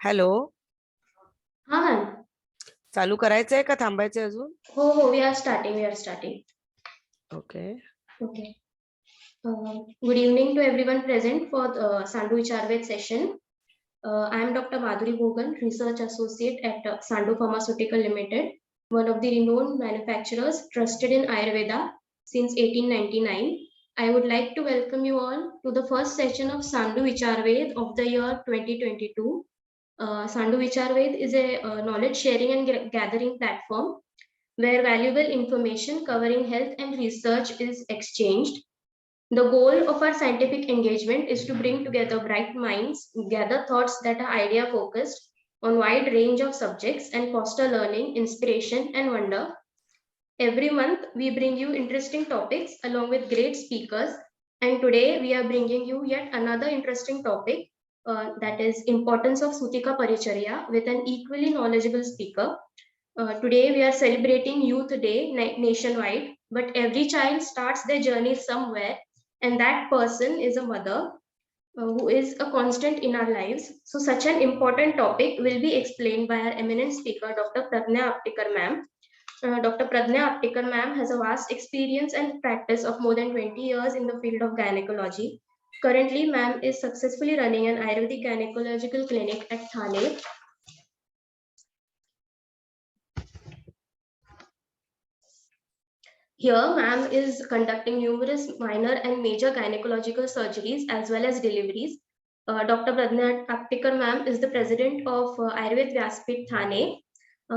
Hello, हा ma'am. चालू करायचंय का थांबायचंय अजून? हो हो, we are starting. Okay. Good evening to everyone present for Sandu Vicharved session. I am Dr. Madhuri Bhogan, Research Associate at Sandu Pharmaceutical Limited, one of the renowned manufacturers trusted in Ayurveda since 1899. I would like to welcome you all to the first session of Sandu Vicharved of the year 2022. Sandu Vicharved is a knowledge sharing and gathering platform where valuable information covering health and research is exchanged. The goal of our scientific engagement is to bring together bright minds, gather thoughts that are idea focused on wide range of subjects and foster learning, inspiration and wonder. Every month we bring you interesting topics along with great speakers, and today we are bringing you yet another interesting topic, that is importance of Sutika Paricharya with an equally knowledgeable speaker. Today we are celebrating Youth Day nationwide, but every child starts their journey somewhere, and that person is a mother who is a constant in our lives. So such an important topic will be explained by our eminent speaker, Dr. Pradnya Aptekar ma'am. Dr. Pradnya Aptekar ma'am has a vast experience and practice of more than 20 years in the field of gynecology. Currently, ma'am is successfully running an Ayurvedic gynecological clinic at Thane. Here, ma'am is conducting numerous minor and major gynecological surgeries as well as deliveries. Dr. Pradnya Aptekar ma'am is the president of Ayurved Vyaspit Thane.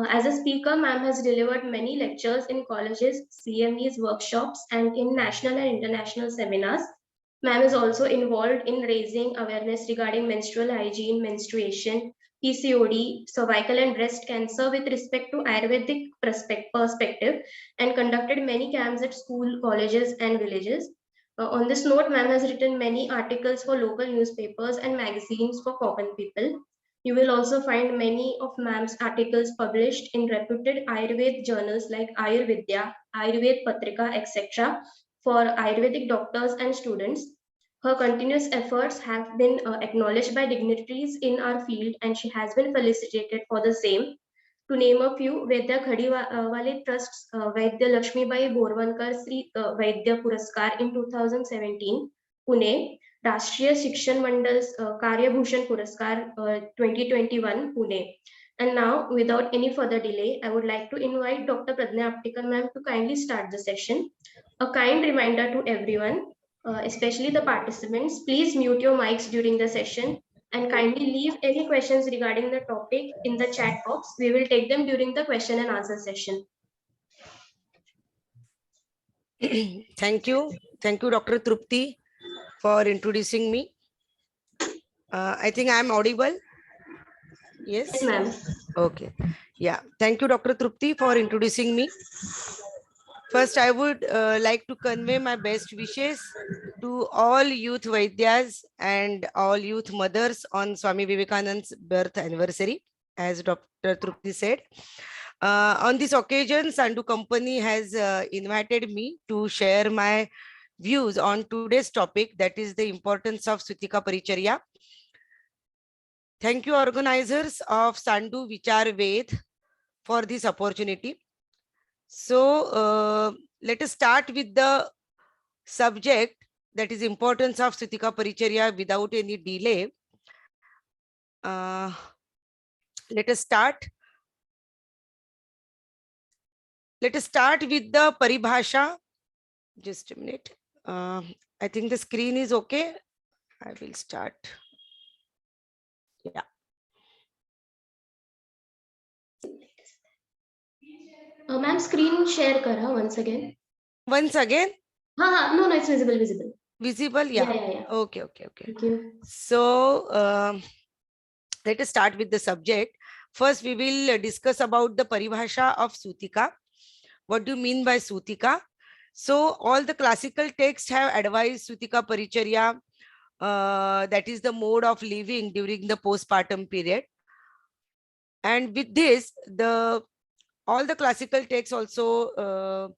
As a speaker, ma'am has delivered many lectures in colleges, CMEs, workshops, and in national and international seminars. Ma'am is also involved in raising awareness regarding menstrual hygiene, menstruation, PCOD, cervical and breast cancer with respect to Ayurvedic perspective, and conducted many camps at school, colleges, and villages. On this note, ma'am has written many articles for local newspapers and magazines for common people. You will also find many of ma'am's articles published in reputed Ayurved journals like Ayurvidya, Ayurved Patrika, etc. for Ayurvedic doctors and students. Her continuous efforts have been acknowledged by dignitaries in our field, and she has been felicitated for the same. To name a few, Vaidya Khadiwale Trust's Vaidya Lakshmibai Borwankar Sri Vaidya Puraskar in 2017, Pune, Rashtriya Shikshan Mandal's Karya Bhushan Puraskar 2021, Pune. And now, without any further delay, I would like to invite Dr. Pradnya Aptekar ma'am to kindly start the session. A kind reminder to everyone, especially the participants, please mute your mics during the session and kindly leave any questions regarding the topic in the chat box. We will take them during the question and answer session. Thank you, Dr. Trupti, for introducing me. I think I am audible. Yes, ma'am. Okay. Yeah. Thank you, Dr. Trupti, for introducing me. First, I would like to convey my best wishes to all youth Vaidyas and all youth mothers on Swami Vivekananda's birth anniversary, as Dr. Trupti said. On this occasion, Sandu Company has invited me to share my views on today's topic, that is the importance of Sutika Paricharya. Thank you, organizers of Sandu Vicharved, for this opportunity. So let us start with the subject, that is importance of Sutika Paricharya, without any delay. Let us start. Let us start with the Paribhasha. Just a minute. I think the screen is okay. I will start. Yeah. Ma'am, screen share kara once again. Once again? No, it's visible, visible. Visible? Yeah. Yeah. Okay. Thank you. So let us start with the subject. First, we will discuss about the Paribhasha of Sutika. What do you mean by Sutika? So all the classical texts have advised Sutika Paricharya, that is the mode of living during the postpartum period. And with this, all the classical texts also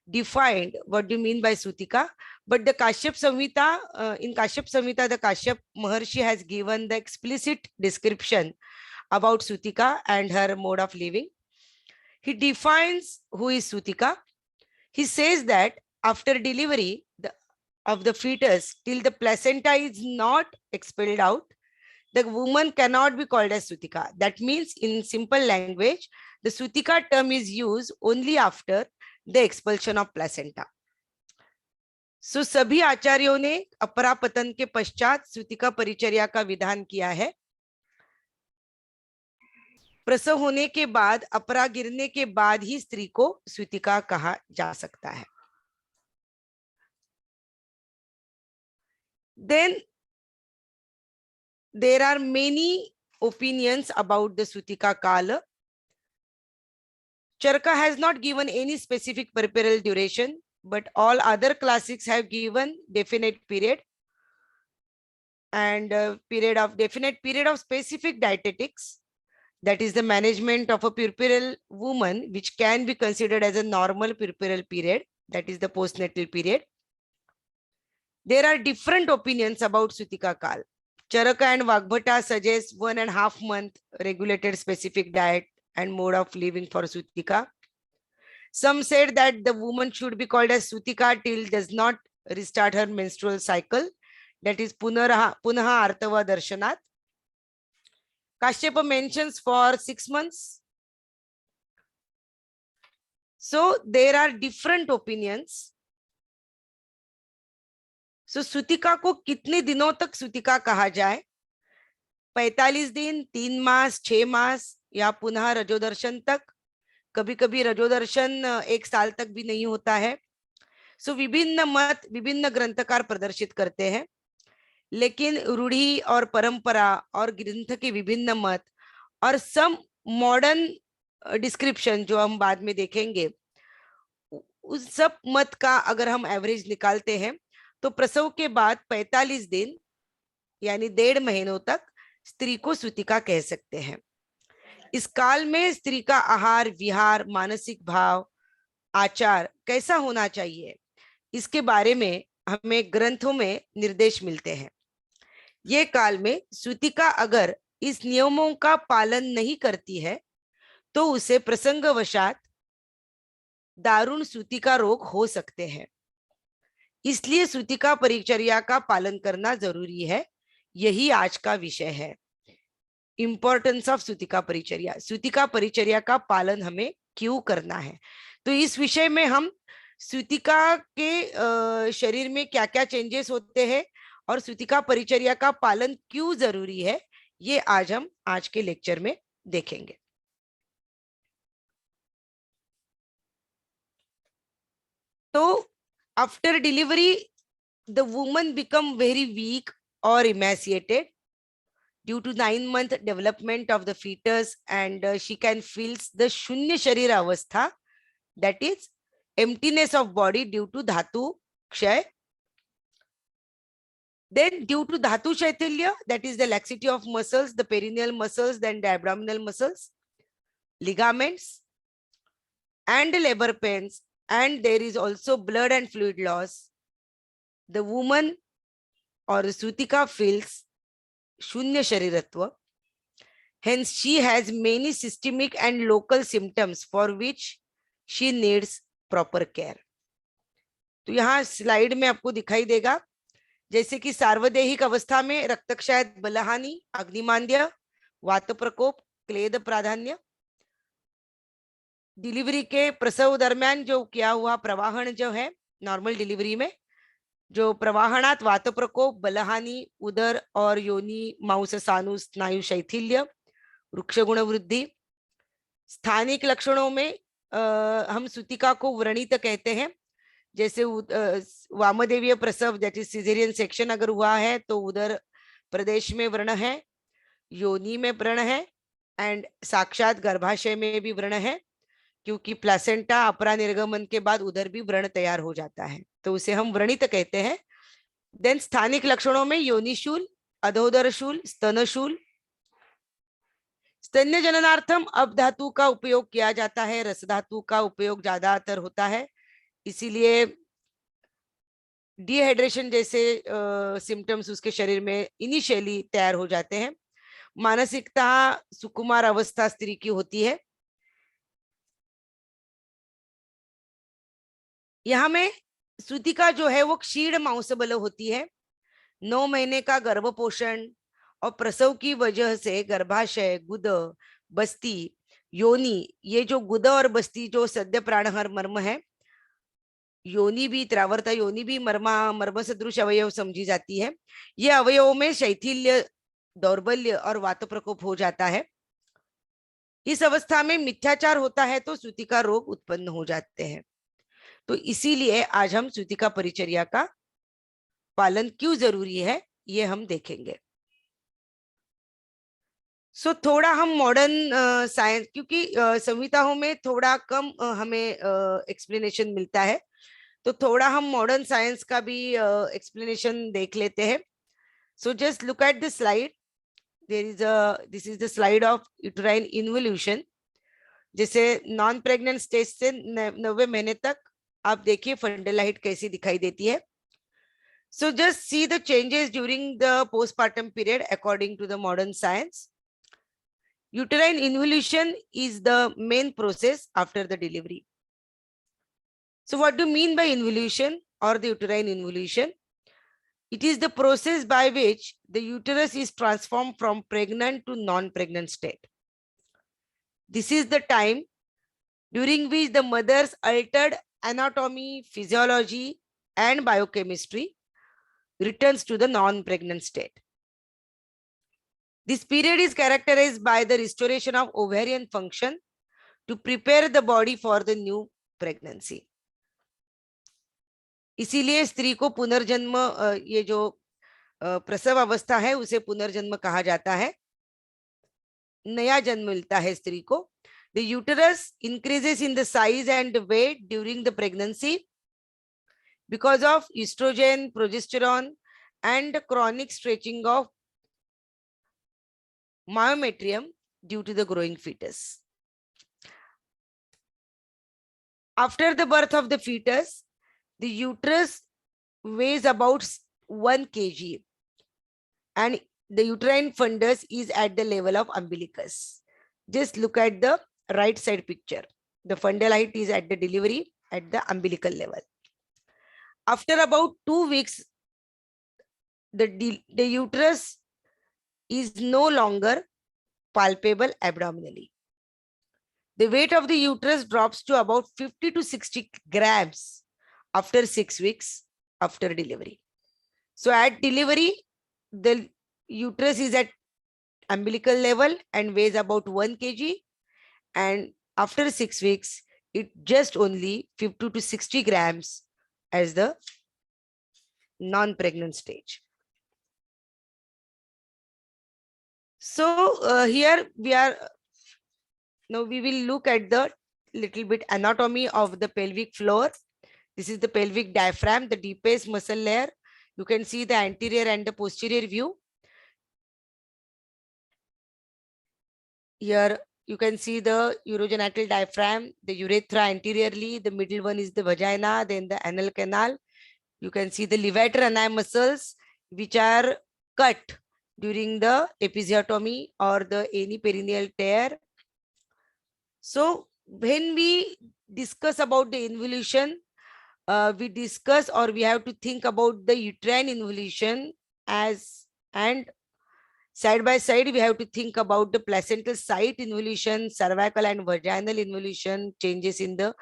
defined what do you mean by Sutika. But the Kashyap Samhita, in Kashyap Samhita, the Kashyap Maharshi has given the explicit description about Sutika and her mode of living. He defines who is Sutika. He says that after delivery of the fetus, till the placenta is not expelled out, the woman cannot be called as Sutika. That means, in simple language, the Sutika term is used only after the expulsion of placenta. So सभी आचार्यों ने अपरापतन के पश्चात सुतिका परिचर्या का विधान किया है. प्रसव होने के बाद, अपरा गिरने के बाद ही स्त्री को सुतिका कहा जा सकता है. Then there are many opinions about the Sutika Kala. Charaka has not given any specific puerperal duration, but all other classics have given definite period and definite period of specific dietetics. That is the management of a puerperal woman, which can be considered as a normal puerperal period. That is the postnatal period. There are different opinions about Sutika Kal. Charaka and Vagbhata suggest 1.5 month regulated specific diet and mode of living for Sutika. Some said that the woman should be called as Sutika till does not restart her menstrual cycle. That is Punaha Artava Darshanat. Kashyapa mentions for 6 months. So there are different opinions. So सुतिका को कितने दिनों तक सुतिका कहा जाए? 45 दिन, 3 मास, 6 मास या पुनः रजोदर्शन तक? कभी कभी रजोदर्शन 1 साल तक भी नहीं होता है. सो विभिन्न मत विभिन्न ग्रंथकार प्रदर्शित करते हैं, लेकिन रूढ़ी और परंपरा और ग्रंथ के विभिन्न मत और सम मॉडर्न डिस्क्रिप्शन जो हम बाद में देखेंगे, उस सब मत का अगर हम एवरेज निकालते हैं तो प्रसव के बाद 45 दिन यानी 1.5 महीनों तक स्त्री को सुतिका कह सकते हैं. इस काल में स्त्री का आहार विहार, मानसिक भाव, आचार कैसा होना चाहिए, इसके बारे में हमें ग्रंथों में निर्देश मिलते हैं. ये काल में सुतिका अगर इस नियमों का पालन नहीं करती है तो उसे प्रसंगवशात दारुण सुतिका रोग हो सकते हैं. इसलिए सुतिका परिचर्या का पालन करना जरूरी है. यही आज का विषय है, इंपॉर्टेंस ऑफ सुतिका परिचर्या. सुतिका परिचर्या का पालन हमें क्यों करना है, तो इस विषय में हम सुतिका के शरीर में क्या क्या चेंजेस होते हैं और सुतिका परिचर्या का पालन क्यों जरूरी है, ये आज हम आज के लेक्चर में देखेंगे. तो after delivery, the woman become very weak or emaciated due to 9-month development of the fetus, and she can feel the Shunya Sharira Avastha, that is emptiness of body due to Dhatu Kshay. Then due to Dhatu Shaithalya, that is the laxity of muscles, the perineal muscles, then the abdominal muscles, ligaments, and labor pains, and there is also blood and fluid loss. The woman or the Sutika feels Shunya Shariratva. Hence, she has many systemic and local symptoms for which she needs proper care. तो यहाँ slide में आपको दिखाई देगा, जैसे कि सार्वदेहिक अवस्था में रक्तक्षय, बलहानि, अग्निमांद्य, वात प्रकोप, क्लेद प्राधान्य। डिलीवरी के प्रसव दरमियान जो किया हुआ प्रवाहन जो है नॉर्मल डिलीवरी में, जो प्रवाहनात वात प्रकोप, बलहानि, उदर और योनि मांस सानु स्नायु शैथिल्य, वृक्ष गुण वृद्धि। स्थानिक लक्षणों में हम सूतिका को व्रणित कहते हैं, जैसे वामदेवीय प्रसव दैट इज सिजेरियन सेक्शन अगर हुआ है तो उदर प्रदेश में व्रण है, योनि में व्रण है, एंड साक्षात गर्भाशय में भी व्रण है, क्योंकि प्लासेंटा अपरा निर्गमन के बाद उधर भी व्रण तैयार हो जाता है, तो उसे हम व्रणित कहते हैं। देन स्थानिक लक्षणों में योनिशूल, अधोदरशूल, स्तनशूल। स्तन्य जननार्थम अब धातु का उपयोग किया जाता है, रस धातु का उपयोग ज्यादातर होता है, इसीलिए डिहाइड्रेशन जैसे सिम्टम्स उसके शरीर में इनिशियली तैयार हो जाते हैं। मानसिकता सुकुमार अवस्था स्त्री की होती है। यहाँ में सूतिका जो है वो क्षीण मांसबल होती है। 9 महीने का गर्भपोषण और प्रसव की वजह से गर्भाशय, गुद, बस्ती, योनि, ये जो गुद और बस्ती जो सद्य प्राणहर मर्म है, योनि भी, त्रावर्ता योनि भी मर्म सदृश अवयव समझी जाती है। ये अवयवों में शैथिल्य, दौर्बल्य और वात प्रकोप हो जाता है। इस अवस्था में मिथ्याचार होता है तो सूतिका रोग उत्पन्न हो जाते हैं। तो इसीलिए आज हम सूतिका परिचर्या का पालन क्यों जरूरी है ये हम देखेंगे। थोड़ा हम मॉडर्न साइंस, क्योंकि संहिताओं में थोड़ा कम हमें एक्सप्लेनेशन मिलता है, तो थोड़ा हम मॉडर्न साइंस का भी एक्सप्लेनेशन देख लेते हैं। So just look at the slide. This is the slide of uterine involution. जैसे नॉन प्रेग्नेंट स्टेज से 90 महीने तक आप देखिए फंडल हाइट कैसी दिखाई देती है। So just see the changes during the postpartum period according to the modern science. Uterine involution is the main process after the delivery. So what do you mean by involution or the uterine involution? It is the process by which the uterus is transformed from pregnant to non-pregnant state. This is the time during which the mother's altered anatomy, physiology, and biochemistry returns to the non-pregnant state. This period is characterized by the restoration of ovarian function to prepare the body for the new pregnancy. इसीलिए स्त्री को पुनर्जन्म, ये जो प्रसव अवस्था है उसे पुनर्जन्म कहा जाता है, नया जन्म मिलता है स्त्री को। The uterus increases in the size and weight during the pregnancy because of estrogen, progesterone, and chronic stretching of myometrium due to the growing fetus. After the birth of the fetus, the uterus weighs about 1 kg and the uterine fundus is at the level of umbilicus. Just look at the right side picture. The fundal height is at the delivery at the umbilical level. After about 2 weeks, the uterus is no longer palpable abdominally. The weight of the uterus drops to about 50 to 60 grams after 6 weeks after delivery. So at delivery, the uterus is at umbilical level and weighs about 1 kg. And after 6 weeks, it just only 50 to 60 grams as the non-pregnant stage. So here we are, now we will look at the little bit anatomy of the pelvic floor. This is the pelvic diaphragm, the deepest muscle layer. You can see the anterior and the posterior view. Here you can see the urogenital diaphragm, the urethra anteriorly, the middle one is the vagina, then the anal canal. You can see the levator ani muscles which are cut during the episiotomy or the any perineal tear. So when we discuss about the involution, we discuss, or we have to think about the uterine involution as, and side by side we have to think about the placental site involution, cervical and vaginal involution, changes in the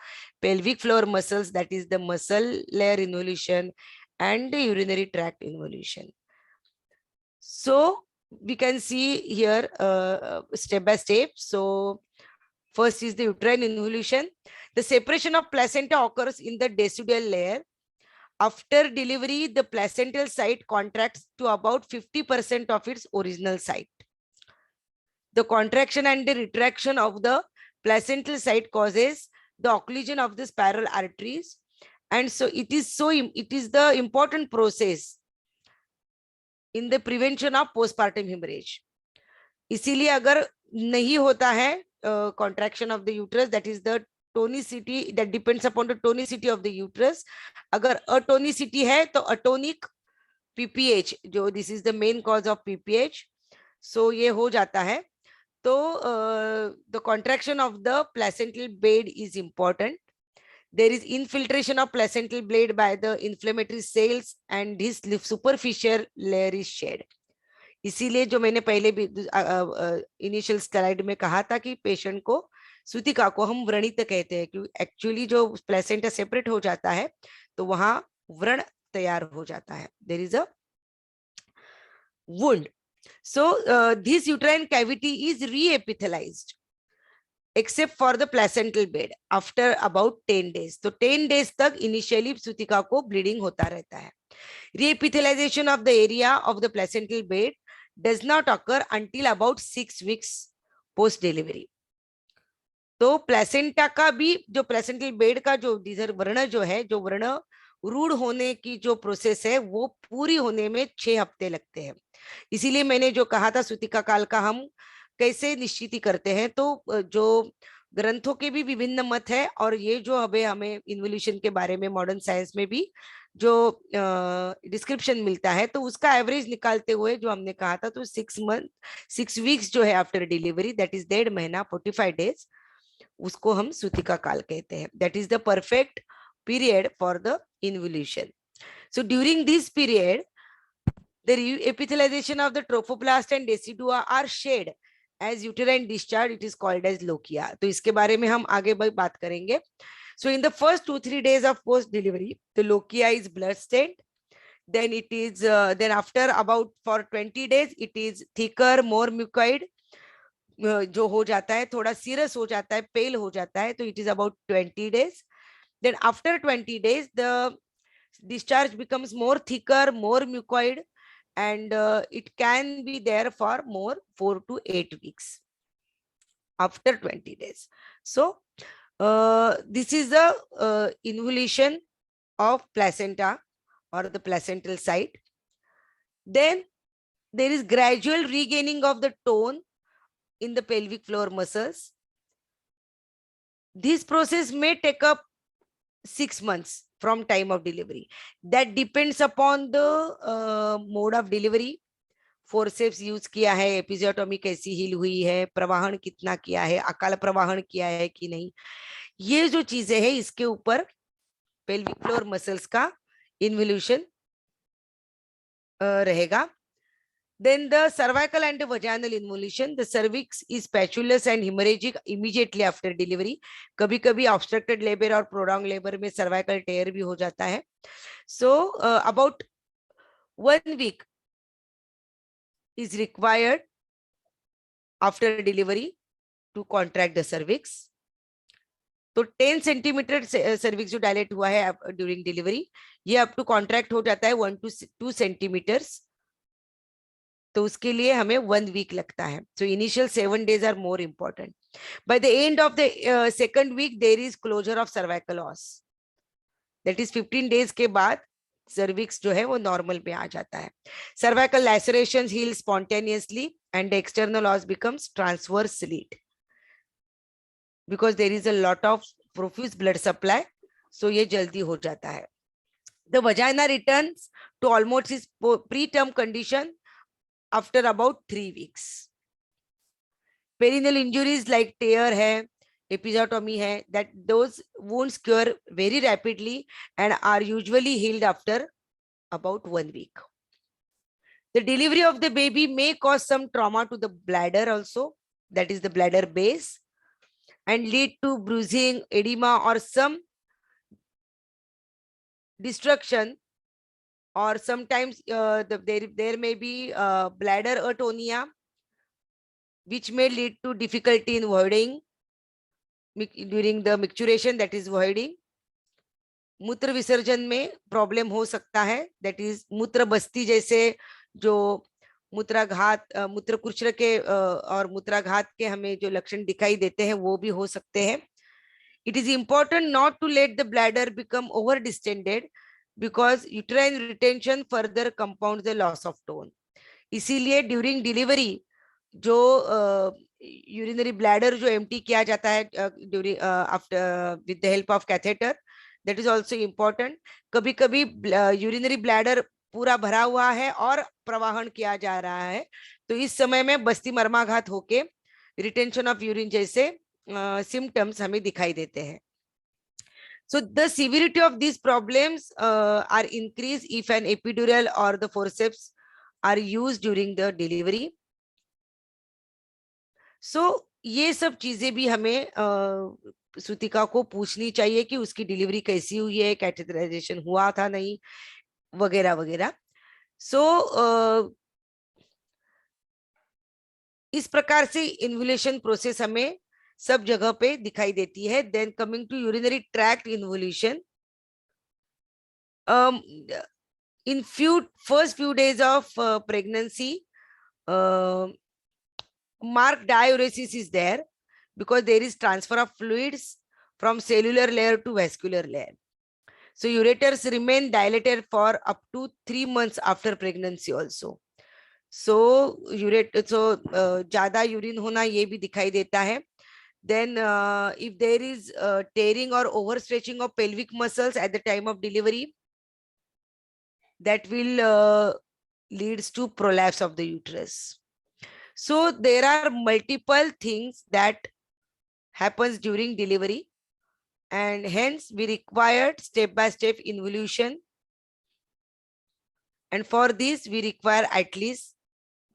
pelvic floor muscles, that is the muscle layer involution, and the urinary tract involution. So we can see here step by step. So first is the uterine involution. The separation of placenta occurs in the decidual layer. After delivery, the placental site contracts to about 50% of its original site. The contraction and the retraction of the placental site causes the occlusion of the spiral arteries. And so it is the important process in the prevention of postpartum hemorrhage. इसीलिए अगर नहीं होता है contraction of the uterus, that is the tonicity, that depends upon the tonicity of the uterus. अगर atonicity है तो atonic PPH, जो this is the main cause of PPH, so ये हो जाता है. तो the contraction of the placental bed is important. There is infiltration of placental blade by the inflammatory cells and this superficial layer is shed. इसीलिए जो मैंने पहले भी इनिशियल स्लाइड में कहा था कि पेशेंट को, सूतिका को हम व्रणित कहते हैं, क्योंकि एक्चुअली जो प्लेसेंटा सेपरेट हो जाता है तो वहां व्रण तैयार हो जाता है. There is a wound. So this uterine cavity is reepithelialized except for the placental bed after about 10 days. तो 10 days तक इनिशियली सूतिका को ब्लीडिंग होता रहता है. Reepithelialization of the area of the placental bed does not occur until about 6 weeks post delivery. तो placenta का भी जो प्लेसेंटल बेड का जो व्रण जो है, जो व्रण रूढ़ होने की जो प्रोसेस है वो पूरी होने में 6 हफ्ते लगते हैं. इसीलिए मैंने जो कहा था सूतिका काल का हम कैसे निश्चित करते हैं, तो जो ग्रंथों के भी विभिन्न मत है और ये जो अभी हमें इन्वोल्यूशन के बारे में मॉडर्न साइंस में भी जो डिस्क्रिप्शन मिलता है, तो उसका एवरेज निकालते हुए जो हमने कहा था, तो 6 वीक्स जो है आफ्टर डिलीवरी, दैट इज 1.5 महीना 45 डेज, उसको हम सूतिका काल कहते हैं. That is the perfect period for the involution. So during this period the epithelialization of the trophoblast and decidua are shed as uterine discharge. It is called as lochia. तो इसके बारे में हम आगे बात करेंगे. So in the first 2-3 days of post delivery, the lochia is blood stained. Then it is then after about for 20 days it is thicker, more mucoid, जो हो जाता है, थोड़ा serous हो जाता है, pale हो जाता है. तो it is about 20 days. Then after 20 days the discharge becomes more thicker, more mucoid, and it can be there for more 4 to 8 weeks after 20 days. So this is the involution of placenta or the placental site. Then there is gradual regaining of the tone in the pelvic floor muscles. This process may take up 6 months from time of delivery. That depends upon the mode of delivery. Forceps use किया है, episiotomy कैसी heal हुई है, प्रवाहन कितना किया है, अकाल प्रवाहन किया है कि नहीं, ये जो चीजें हैं इसके ऊपर पेल्विक फ्लोर मसल्स का इन्वोल्यूशन रहेगा. Then the cervical and the vaginal involution, the cervix is patulous and hemorrhagic immediately after delivery. कभी कभी obstructed labor और prolonged labor में cervical tear भी हो जाता है. So about 1 week is required after delivery to contract the cervix. तो 10 centimetre cervix जो dilate हुआ है during delivery, ये up to contract हो जाता है 1 to 2 सेंटीमीटर्स. तो उसके लिए हमें 1 week लगता है. So initial 7 days are more important. By the end of the second week, there is closure of cervical os. That is 15 days के बाद cervix जो है वो normal पे आ जाता है. Cervical lacerations heal spontaneously and the external os becomes transverse slit because there is a lot of profuse blood supply. So ये जल्दी हो जाता है. The vagina returns to almost its preterm condition after about 3 weeks. Perineal injuries like tear है episiotomy hai, that those wounds cure very rapidly and are usually healed after about 1 week. The delivery of the baby may cause some trauma to the bladder also, that is the bladder base, and lead to bruising, edema, or some destruction, or sometimes there may be bladder atonia, which may lead to difficulty in voiding during the micturition, that is voiding. मूत्र विसर्जन में problem हो सकता है, that is मूत्र बस्ती जैसे जो मूत्राघात मूत्रकुर्चर के और मूत्राघात के हमें जो लक्षण दिखाई देते हैं वो भी हो सकते हैं. It is important not to let the bladder become over distended because uterine retention further compounds the loss of tone. इसीलिए ड्यूरिंग डिलीवरी जो यूरिनरी ब्लैडर जो एम्प्टी किया जाता है during after with the help of catheter, that is also important. कभी कभी urinary bladder पूरा भरा हुआ है और प्रवाहन किया जा रहा है, तो इस समय में बस्ती मर्माघात होके रिटेंशन ऑफ यूरिन जैसे सिम्टम्स हमें दिखाई देते हैं. So the severity of these problems are increased if an epidural or the forceps are used during the delivery. So ये सब चीजें भी हमें श्रुतिका को पूछनी चाहिए कि उसकी डिलीवरी कैसी हुई है, कैथेटराइजेशन हुआ था नहीं, वगैरह वगैरह. सो इस प्रकार से इन्वोल्यूशन प्रोसेस हमें सब जगह पे दिखाई देती है. Then coming to urinary tract involution, in first few days of pregnancy, marked diuresis is there because there is transfer of fluids from cellular layer to vascular layer. So ureters remain dilated for up to 3 months after pregnancy also. So ज्यादा urine होना ये भी दिखाई देता है. Then if there is tearing or overstretching of pelvic muscles at the time of delivery, that will leads to prolapse of the uterus. So there are multiple things that happens during delivery, and hence we required step-by-step involution. And for this we require at least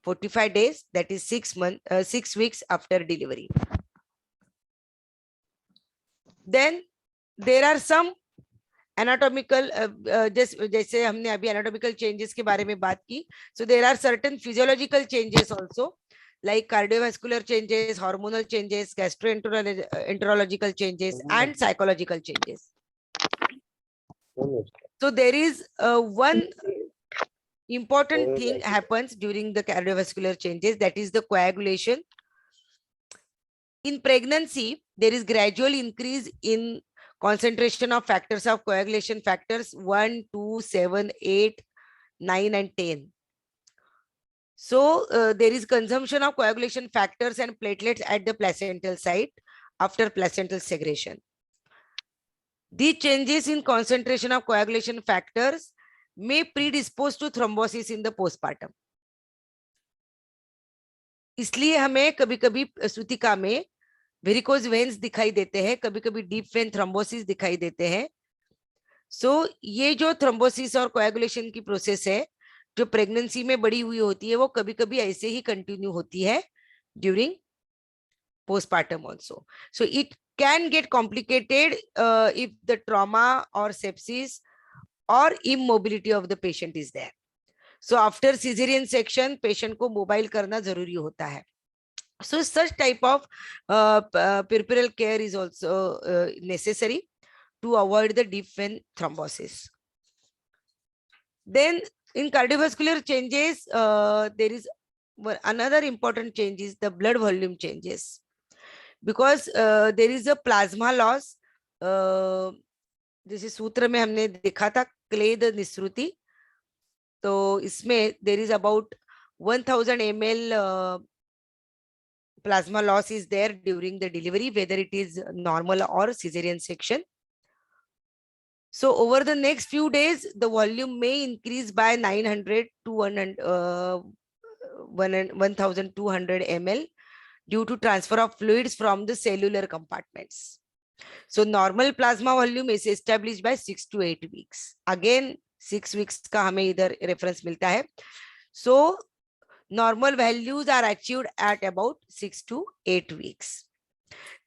45 days, that is 6 weeks after delivery. Then there are some anatomical जैसे हमने अभी anatomical changes के बारे में बात की. So there are certain physiological changes also, like cardiovascular changes, hormonal changes, gastroenterological changes, and psychological changes. So there is one important thing happens during the cardiovascular changes, that is the coagulation. In pregnancy, there is gradual increase in concentration of factors of coagulation factors 1, 2, 7, 8, 9, and 10. So there is consumption of coagulation factors and platelets at the placental site after placental segregation. These changes in concentration of coagulation factors may predispose to thrombosis in the postpartum. इसलिए हमें कभी-कभी श्रुतिका में varicose veins दिखाई देते हैं, कभी-कभी deep vein thrombosis दिखाई देते हैं. सो ये जो थ्रोम्बोसिस और कोएगुलेशन की प्रोसेस है जो प्रेगनेंसी में बड़ी हुई होती है, वो कभी-कभी ऐसे ही कंटिन्यू होती है during postpartum also. So it can get complicated if the trauma or sepsis or immobility of the patient is there. So after cesarean section, patient को मोबाइल करना जरूरी होता है. So such type of peripheral care is also necessary to avoid the deep vein thrombosis. Then in cardiovascular changes, there is another important change is the blood volume changes, because there is a plasma loss. जैसे सूत्र में हमने देखा था क्लेद निस्रुति, तो इसमें there is about 1000 ml plasma loss is there during the delivery, whether it is normal or cesarean section. So over the next few days, the volume may increase by 900 to 1200 ml due to transfer of fluids from the cellular compartments. So normal plasma volume is established by 6 to 8 weeks. Again 6 weeks का हमें इधर reference मिलता है. So normal values are achieved at about 6 to 8 weeks.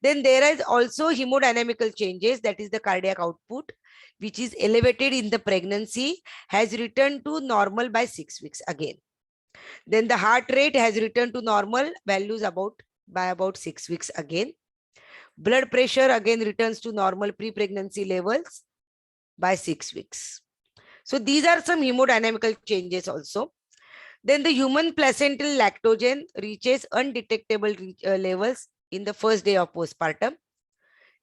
Then there is also hemodynamical changes, that is the cardiac output, which is elevated in the pregnancy, has returned to normal by 6 weeks again. Then the heart rate has returned to normal values by about 6 weeks again. Blood pressure again returns to normal pre-pregnancy levels by 6 weeks. So these are some hemodynamical changes also. Then the human placental lactogen reaches undetectable levels in the first day of postpartum.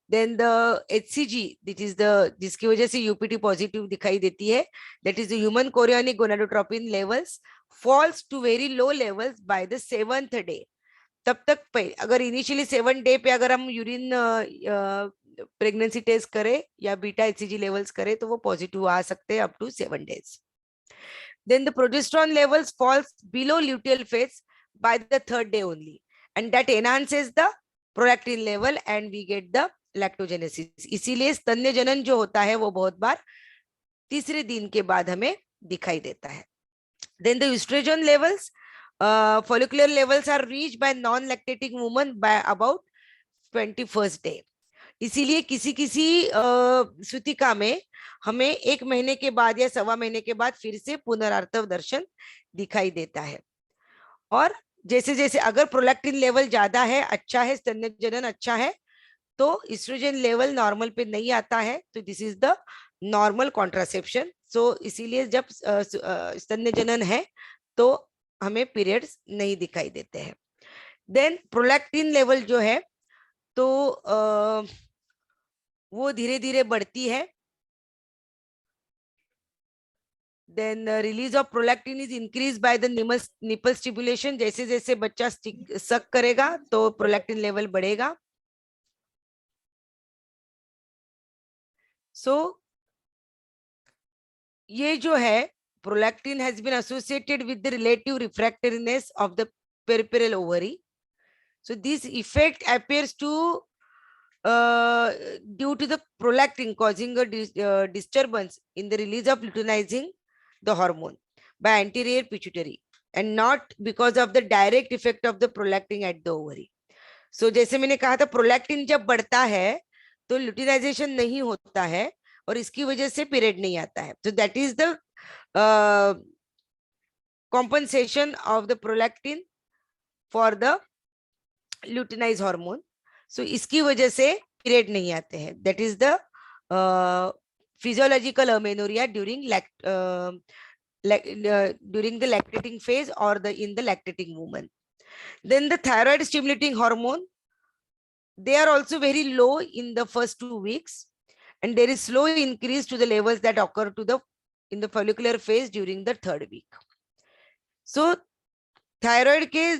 Then the HCG, this is the जिसकी वजह से UPT positive दिखाई देती है, that is the human chorionic gonadotropin levels falls to very low levels by the 7th day. तब तक अगर initially 7 day पे अगर हम यूरिन प्रेगनेंसी टेस्ट करें या बीटा HCG लेवल्स करें तो वो पॉजिटिव आ सकते हैं up to 7 days. Then the progesterone levels falls below luteal phase by the 3rd day only, and that enhances the prolactin level and we get the lactogenesis. इसीलिए स्तन्य जनन जो होता है वो बहुत बार तीसरे दिन के बाद हमें दिखाई देता है. Then the estrogen levels, follicular levels are reached by non-lactating women by about 21st day. इसीलिए किसी सूतिका में हमें 1 महीने के बाद या 1.25 महीने के बाद फिर से पुनरार्तव दर्शन दिखाई देता है. और जैसे जैसे अगर प्रोलैक्टिन लेवल ज्यादा है, अच्छा है, स्तन्य जनन अच्छा है, तो एस्ट्रोजन लेवल नॉर्मल पे नहीं आता है, तो this is the normal contraception. So इसीलिए जब स्तन्य जनन है तो हमें पीरियड्स नहीं दिखाई देते हैं. देन प्रोलैक्टिन लेवल जो है तो वो धीरे धीरे बढ़ती है. Then the release of prolactin is increased by the nipple stimulation. जैसे जैसे बच्चा सक करेगा तो प्रोलैक्टिन लेवल बढ़ेगा. So ये जो है prolactin has been associated with the relative refractoriness of the peripheral ovary. So this effect appears to due to the prolactin causing a disturbance in the release of luteinizing the hormone by anterior pituitary and not because of the direct effect of the prolactin at the ovary. So जैसे मैंने कहा था prolactin जब बढ़ता है तो luteinization नहीं होता है और इसकी वजह से पीरियड नहीं आता है. So that is the compensation of the prolactin for the luteinized hormone. So इसकी वजह से पीरियड नहीं आते हैं. That is the physiological amenorrhea during during the lactating phase or in the lactating woman. Then the thyroid stimulating hormone, they are also very low in the first 2 weeks, and there is slow increase to the levels that occur in the follicular phase during the 3rd week. So thyroid के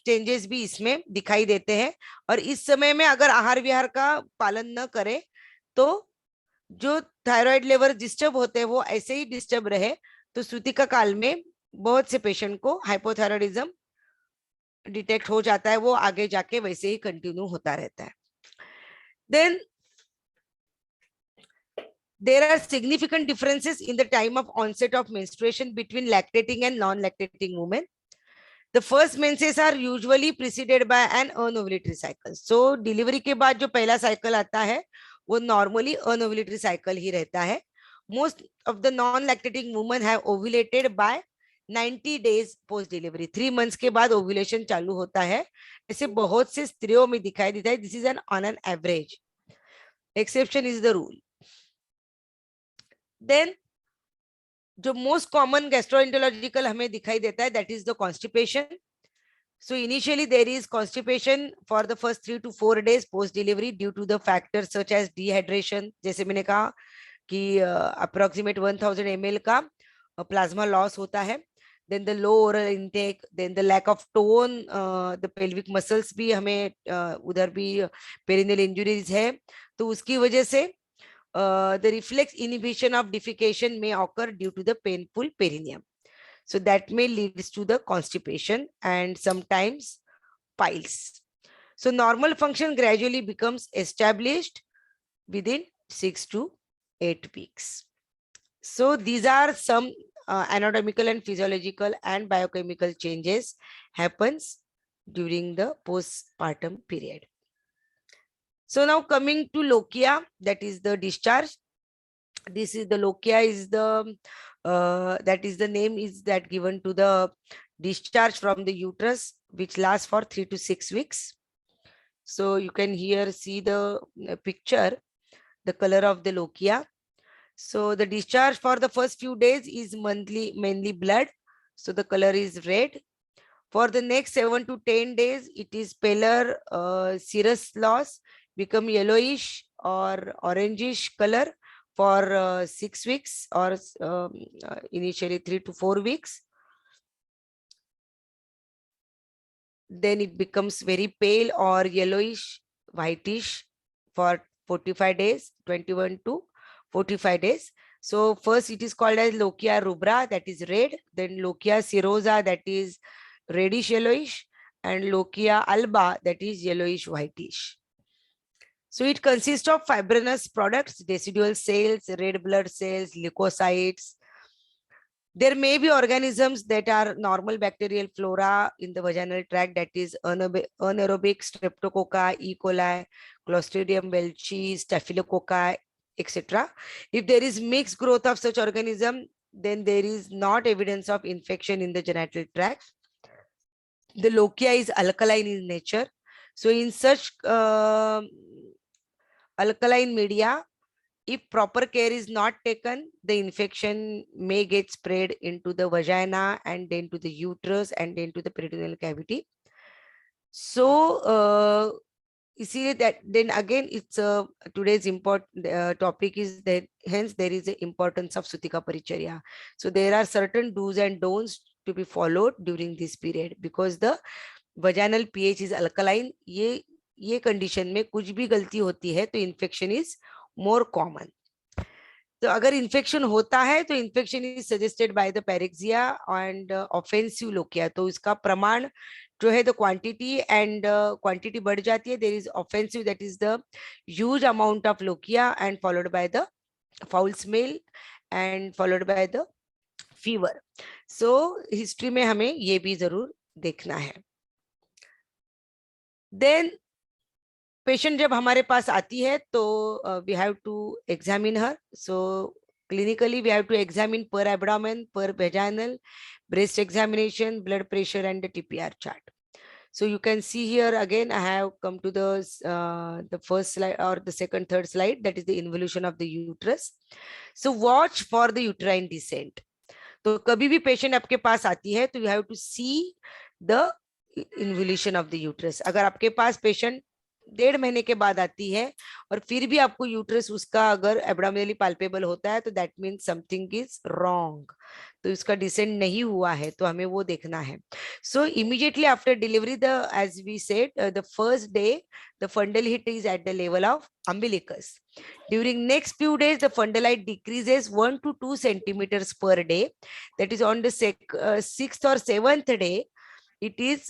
changes भी इसमें दिखाई देते हैं और इस समय में अगर आहार विहार का पालन न करें तो जो थायराइड लेवल डिस्टर्ब होते हैं वो ऐसे ही डिस्टर्ब रहे तो सूतिका काल में बहुत से पेशेंट को हाइपोथायराइडिज्म डिटेक्ट हो जाता है, वो आगे जाके वैसे ही कंटिन्यू होता रहता है. Then there are significant differences in the time of onset of menstruation between lactating and non-lactating women. The first menses are usually preceded by an anovulatory cycle. So delivery के बाद जो पहला cycle आता है वो normally anovulatory cycle ही रहता है. Most of the non-lactating women have ovulated by 90 days post delivery. 3 months के बाद ovulation चालू होता है. ऐसे बहुत से स्त्रियों में दिखाई देता है. This is on an average. Exception is the rule. Then जो most common gastroenterological हमें दिखाई देता है that is the constipation. So initially there is constipation for the first 3 to 4 days post delivery due to the factors such as dehydration. जैसे मैंने कहा कि approximate 1000 ml का plasma loss होता है. Then the low oral intake, then the lack of tone, the pelvic muscles भी हमें उधर भी perineal injuries है तो उसकी वजह से the reflex inhibition of defecation may occur due to the painful perineum. So that may lead to the constipation and sometimes piles. So normal function gradually becomes established within 6 to 8 weeks. So these are some anatomical and physiological and biochemical changes happens during the postpartum period. So now coming to lochia, that is the discharge. This is the lochia is the that is the name is that given to the discharge from the uterus, which lasts for 3 to 6 weeks. So you can here see the picture, the color of the lochia. So the discharge for the first few days is mainly blood. So the color is red. For the next 7 to 10 days, it is paler serous loss, become yellowish or orangish color for 6 weeks or initially 3 to 4 weeks. Then it becomes very pale or yellowish, whitish for 45 days, 21 to 45 days. So first it is called as lochia rubra, that is red, then lochia serosa, that is reddish yellowish, and lochia alba, that is yellowish whitish. So it consists of fibrinous products, decidual cells, red blood cells, leukocytes. There may be organisms that are normal bacterial flora in the vaginal tract, that is anaerobic streptococci, E. coli, Clostridium welchi, Staphylococci, etc. If there is mixed growth of such organism, then there is not evidence of infection in the genital tract. The lochia is alkaline in nature. So in such alkaline media, if proper care is not taken, the infection may get spread into the vagina and then to the uterus and then to the peritoneal cavity. So you see that then again it's today's important topic is that hence there is the importance of Sutika Paricharya. So there are certain do's and don'ts to be followed during this period because the vaginal pH is alkaline. ये condition में कुछ भी गलती होती है तो infection is more common. तो अगर इन्फेक्शन होता है तो infection is suggested by the pyrexia and offensive lochia. तो इसका प्रमाण जो है द क्वांटिटी एंड क्वांटिटी बढ़ जाती है. There is offensive, that is the huge amount of lochia and followed by the foul smell and followed by the fever. So history में हमें ये भी जरूर देखना है. देन पेशेंट जब हमारे पास आती है तो we have to examine her. So clinically we have to examine per abdomen, per vaginal, breast examination, blood pressure and the TPR chart. So you can see here again I have come to the first slide or the second third slide, that is the involution of the uterus. So watch for the uterine descent. तो कभी भी patient आपके पास आती है तो you have to see the involution of the uterus. अगर आपके पास patient 1.5 महीने के बाद आती है और फिर भी आपको यूट्रस उसका अगर एब्डोमिनली पाल्पेबल होता है तो that means something is wrong. तो इसका डिसेंड नहीं हुआ है तो हमें वो देखना है. So immediately after delivery the as we said the first day the fundal height is at the level of umbilicus. During next few days the fundal height decreases 1 to 2 centimeters per day. That is on the 6th or 7th day it is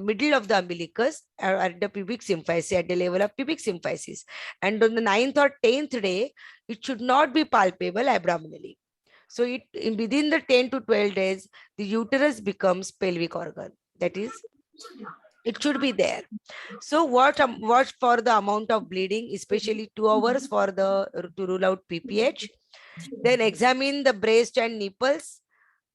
middle of the umbilicus at the pubic symphysis, at the level of pubic symphysis, and on the 9th or 10th day it should not be palpable abdominally. So within the 10 to 12 days the uterus becomes pelvic organ, that is it should be there. So watch for the amount of bleeding, especially 2 hours for to rule out PPH. Then examine the breast and nipples.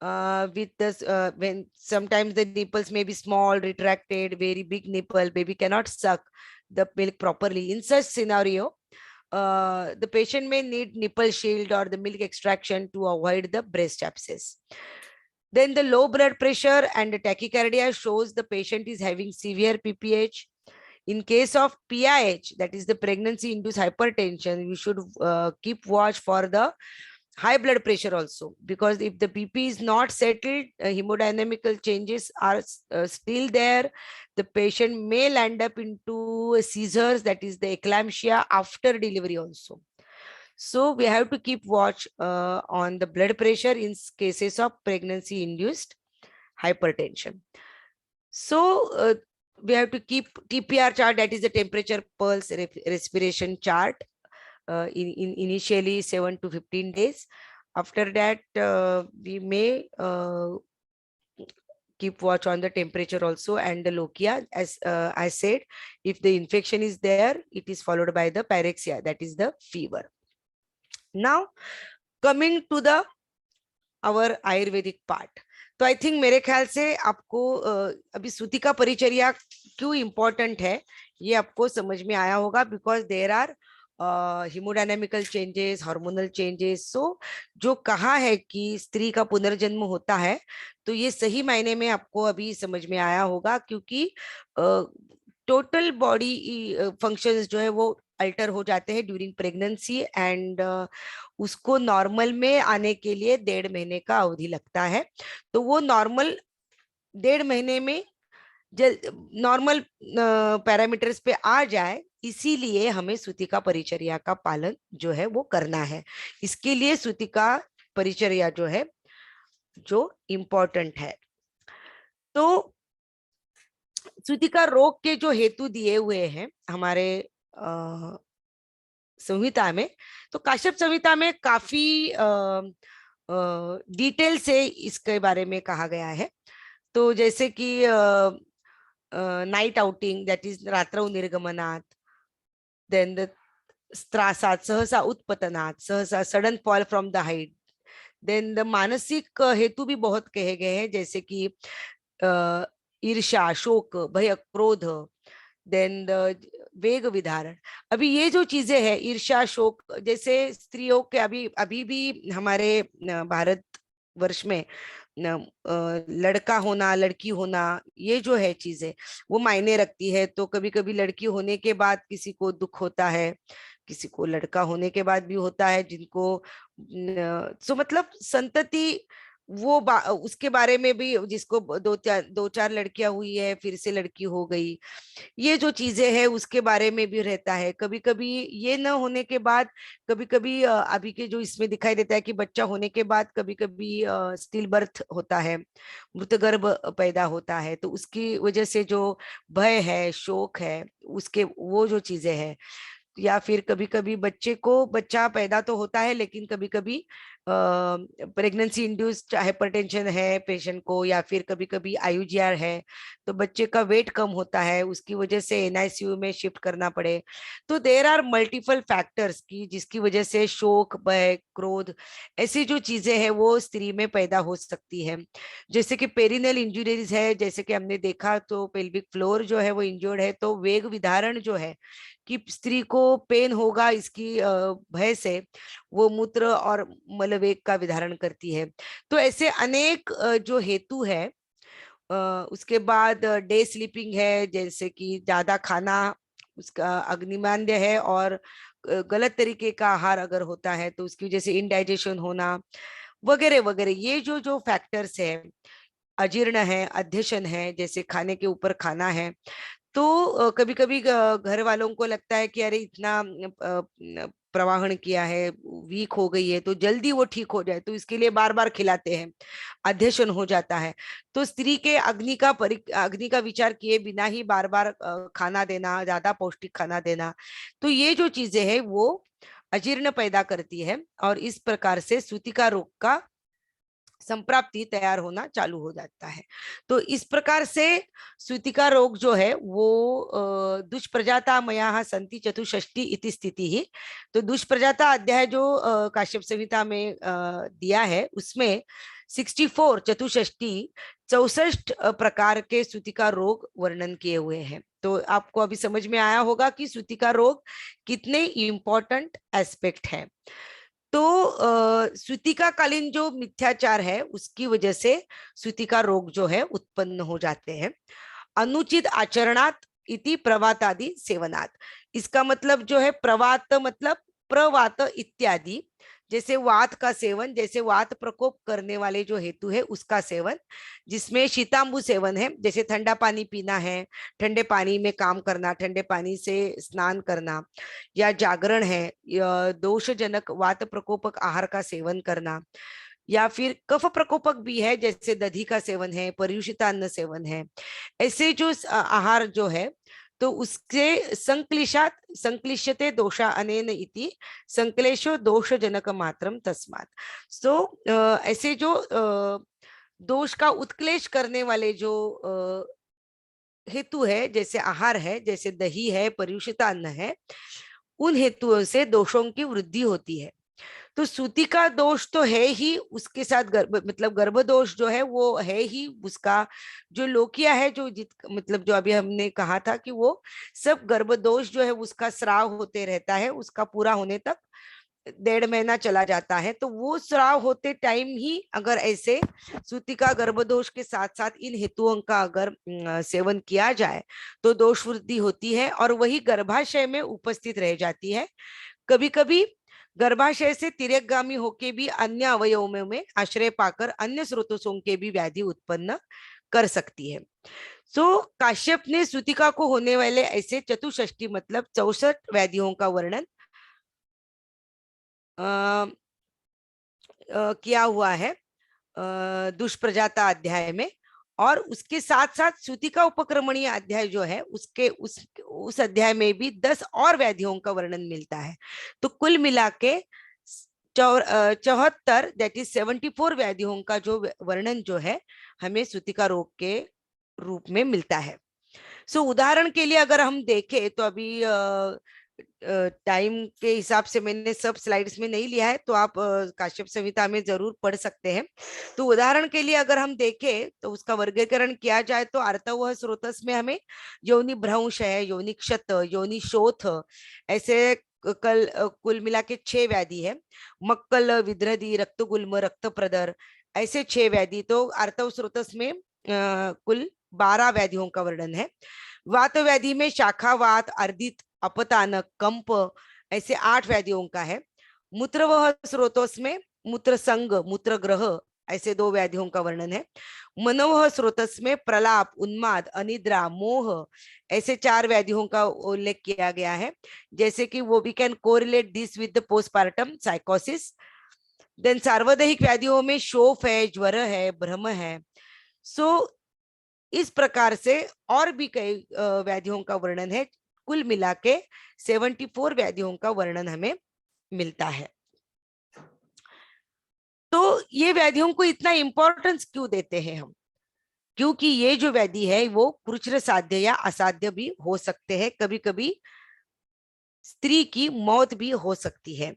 With this when sometimes the nipples may be small, retracted, very big nipple, baby cannot suck the milk properly. In such scenario the patient may need nipple shield or the milk extraction to avoid the breast abscess. Then the low blood pressure and the tachycardia shows the patient is having severe PPH. In case of PIH, that is the pregnancy induced hypertension, you should keep watch for the high blood pressure also, because if the BP is not settled, hemodynamical changes are still there, the patient may land up into seizures, that is the eclampsia after delivery also. So we have to keep watch on the blood pressure in cases of pregnancy induced hypertension. So we have to keep TPR chart, that is the temperature pulse respiration chart, in initially 7 to 15 days. After that, we may keep watch on the temperature also and the lochia. As I said, if the infection is there, it is followed by the pyrexia, that is the fever. Now coming to the our Ayurvedic part, तो I think मेरे ख्याल से आपको अभी सूतिका परिचर्या क्यों important है ये आपको समझ में आया होगा, because there are hemodynamical changes, hormonal changes. So जो कहा है कि स्त्री का पुनर्जन्म होता है, तो ये सही मायने में आपको अभी समझ में आया होगा, क्योंकि टोटल बॉडी फंक्शंस जो है वो अल्टर हो जाते हैं ड्यूरिंग प्रेगनेंसी, एंड उसको नॉर्मल में आने के लिए 1.5 महीने का अवधि लगता है. तो वो नॉर्मल 1.5 महीने में नॉर्मल पैरामीटर्स पे आ जाए, इसीलिए हमें सूतिका परिचर्या का पालन जो है वो करना है. इसके लिए सूतिका परिचर्या जो है जो इम्पोर्टेंट है. तो सूतिका रोग के जो हेतु दिए हुए हैं हमारे संहिता में, तो काश्यप संहिता में काफी डिटेल से इसके बारे में कहा गया है. तो जैसे कि नाइट आउटिंग, दैट इज रात्रौ निर्गमनात, देन द त्रासात, सहसा उत्पतनात, सहसा sudden fall from the height. Then the मानसिक हेतु भी बहुत कहे गए हैं, जैसे कि ईर्ष्या, शोक, भय, क्रोध, देन द वेग विधारण. अभी ये जो चीजें हैं, ईर्ष्या, शोक, जैसे स्त्रियों के अभी भी हमारे भारत वर्ष में लड़का होना, लड़की होना, ये जो है चीजें वो मायने रखती है. तो कभी कभी लड़की होने के बाद किसी को दुख होता है, किसी को लड़का होने के बाद भी होता है, जिनको सो मतलब संतति वो उसके बारे में भी, जिसको दो चार लड़कियां हुई है फिर से लड़की हो गई, ये जो चीजें हैं उसके बारे में भी रहता है. कभी कभी ये न होने के बाद, कभी कभी अभी के जो इसमें दिखाई देता है कि बच्चा होने के बाद कभी कभी स्टिल बर्थ होता है, मृत गर्भ पैदा होता है, तो उसकी वजह से जो भय है, शोक है, उसके वो जो चीजें हैं. या फिर कभी कभी बच्चे को बच्चा पैदा तो होता है, लेकिन कभी कभी प्रेगनेंसी इंड्यूस्ड हाइपरटेंशन है पेशेंट को, या फिर कभी कभी आईयूजीआर है, तो बच्चे का वेट कम होता है, उसकी वजह से एनआईसीयू में शिफ्ट करना पड़े. तो देर आर मल्टीपल फैक्टर्स की जिसकी वजह से शोक, भय, क्रोध, ऐसी जो चीजें हैं वो स्त्री में पैदा हो सकती है. जैसे कि पेरिनेल इंजुरीज है, जैसे कि हमने देखा तो पेल्विक फ्लोर जो है वो इंजर्ड है, तो वेग विधारण जो है कि स्त्री को पेन होगा, इसकी भय से वो मूत्र और मलवेग का विधारण करती है. तो ऐसे अनेक जो हेतु है. उसके बाद डे स्लीपिंग है, जैसे कि ज्यादा खाना उसका अग्निमांद्य है, और गलत तरीके का आहार अगर होता है तो उसकी वजह से इनडाइजेशन होना वगैरह वगैरह. ये जो जो फैक्टर्स है, अजीर्ण है, अध्यशन है, जैसे खाने के ऊपर खाना है, तो कभी कभी घर वालों को लगता है कि अरे इतना प्रवाहन किया है, वीक हो गई है, तो जल्दी वो ठीक हो जाए, तो इसके लिए बार बार खिलाते हैं, अध्यशन हो जाता है. तो स्त्री के अग्नि का विचार किए बिना ही बार बार खाना देना, ज्यादा पौष्टिक खाना देना, तो ये जो चीजें हैं वो अजीर्ण पैदा करती है, और इस प्रकार से सूतिका रोग का संप्राप्ति तैयार होना चालू हो जाता है. तो इस प्रकार से सूतिका रोग जो है वो दुष्प्रजाता मया संति चतुष्षष्टि इति स्थिति ही. तो दुष्प्रजाता अध्याय जो काश्यप संहिता में दिया है, उसमें 64 चतुष्षष्टि 64 प्रकार के सूतिका रोग वर्णन किए हुए हैं. तो आपको अभी समझ में आया होगा कि सूतिका रोग कितने इंपॉर्टेंट एस्पेक्ट है. तो सूतिका कालीन जो मिथ्याचार है उसकी वजह से सूतिका रोग जो है उत्पन्न हो जाते हैं. अनुचित आचरणात इति प्रवातादि सेवनात. इसका मतलब जो है प्रवात मतलब प्रवात इत्यादि, जैसे वात का सेवन, जैसे वात प्रकोप करने वाले जो हेतु है उसका सेवन, जिसमें शीतांबु सेवन है, जैसे ठंडा पानी पीना है, ठंडे पानी में काम करना, ठंडे पानी से स्नान करना, या जागरण है, या दोषजनक वात प्रकोपक आहार का सेवन करना, या फिर कफ प्रकोपक भी है, जैसे दधी का सेवन है, पर्युषित अन्न सेवन है, ऐसे जो आहार जो है, तो उससे संक्लिश्यते दोषा अनेन इति संक्लेशो दोषजनक मात्रम तस्मात्। सो ऐसे जो दोष का उत्क्लेश करने वाले जो हेतु है, जैसे आहार है, जैसे दही है, पर्युषित अन्न है, उन हेतुओं से दोषों की वृद्धि होती है। तो सूती का दोष तो है ही, उसके साथ मतलब गर्भ दोष जो है वो है ही, उसका जो लोकिया है, जो मतलब जो अभी हमने कहा था कि वो सब गर्भ दोष जो है उसका स्राव होते रहता है, उसका पूरा होने तक 1.5 महीना चला जाता है। तो वो स्राव होते टाइम ही अगर ऐसे सूतिका गर्भदोष के साथ साथ इन हेतुओं का अगर सेवन किया जाए तो दोष वृद्धि होती है, और वही गर्भाशय में उपस्थित रह जाती है। कभी कभी गर्भाशय से तिर्यकगामी होके भी अन्य अवयवों में आश्रय पाकर अन्य स्रोतों के भी व्याधि उत्पन्न कर सकती है। सो काश्यप ने सूतिका को होने वाले ऐसे चतुष्षष्टि मतलब 64 व्याधियों का वर्णन किया हुआ है दुष्प्रजाता अध्याय में। और उसके साथ साथ सूतिका उपक्रमणीय अध्याय जो है उसके उस अध्याय में भी 10 और व्याधियों का वर्णन मिलता है। तो कुल मिला के 74 दैट इज 74 व्याधियों का जो वर्णन जो है हमें सूतिका रोग के रूप में मिलता है। सो उदाहरण के लिए अगर हम देखें तो अभी टाइम के हिसाब से मैंने सब स्लाइड्स में नहीं लिया है, तो आप काश्यप संहिता में जरूर पढ़ सकते हैं। तो उदाहरण के लिए अगर हम देखें तो उसका वर्गीकरण किया जाए तो आर्तवह स्रोतस में हमें योनि भ्रंश है, योनि क्षत, योनि शोथ, ऐसे कुल मिला के 6 व्याधि है। मक्कल, विद्रदी, रक्तगुल्म, रक्त प्रदर, ऐसे 6 व्याधि। तो आर्तव स्रोतस में कुल 12 व्याधियों का वर्णन है। वात व्याधि में शाखावात, अर्दित, अपतानक, कंप, ऐसे 8 व्याधियों का है। मूत्रवह स्रोतोस में मूत्र संग, मूत्र ग्रह, ऐसे 2 व्याधियों का वर्णन है। मनोवह स्रोतस में प्रलाप, उन्माद, अनिद्रा, मोह, ऐसे 4 व्याधियों का उल्लेख किया गया है। जैसे कि वो we can correlate this with the postpartum साइकोसिस। देन सार्वदैहिक व्याधियों में शोफ है, ज्वर है, भ्रम है। सो इस प्रकार से और भी कई व्याधियों का वर्णन है। कुल मिला के 74 व्याधियों का वर्णन हमें मिलता है। तो ये व्याधियों को इतना इंपॉर्टेंस क्यों देते हैं हम? क्योंकि ये जो व्याधि है वो कृच्छ्र साध्य या असाध्य भी हो सकते हैं। कभी कभी स्त्री की मौत भी हो सकती है,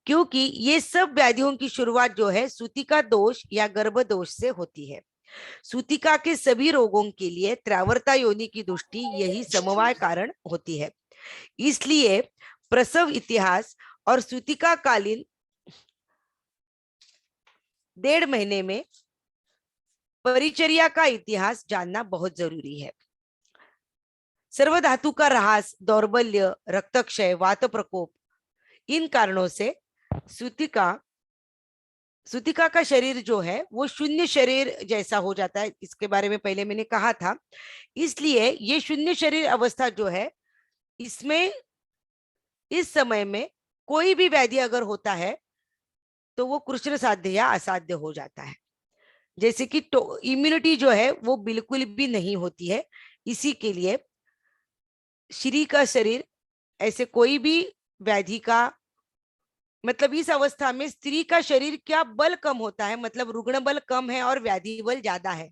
क्योंकि ये सब व्याधियों की शुरुआत जो है सूतिका दोष या गर्भ दोष से होती है। सूतिका के सभी रोगों के लिए त्रावर्ता योनि की दृष्टि यही समवाय कारण होती है। इसलिए प्रसव इतिहास और सूतिका कालीन 1.5 महीने में परिचर्या का इतिहास जानना बहुत जरूरी है। सर्वधातु का ह्रास, दौर्बल्य, रक्तक्षय, वात प्रकोप, इन कारणों से सूतिका का शरीर जो है वो शून्य शरीर जैसा हो जाता है। इसके बारे में पहले मैंने कहा था। इसलिए ये शून्य शरीर अवस्था जो है, इसमें इस समय में कोई भी व्याधि अगर होता है तो वो कृच्छ्र साध्य या असाध्य हो जाता है। जैसे कि इम्यूनिटी जो है वो बिल्कुल भी नहीं होती है। इसी के लिए श्री का शरीर ऐसे कोई भी व्याधि का मतलब इस अवस्था में स्त्री का शरीर क्या बल कम होता है, मतलब रुग्ण बल कम है और व्याधि बल ज्यादा है।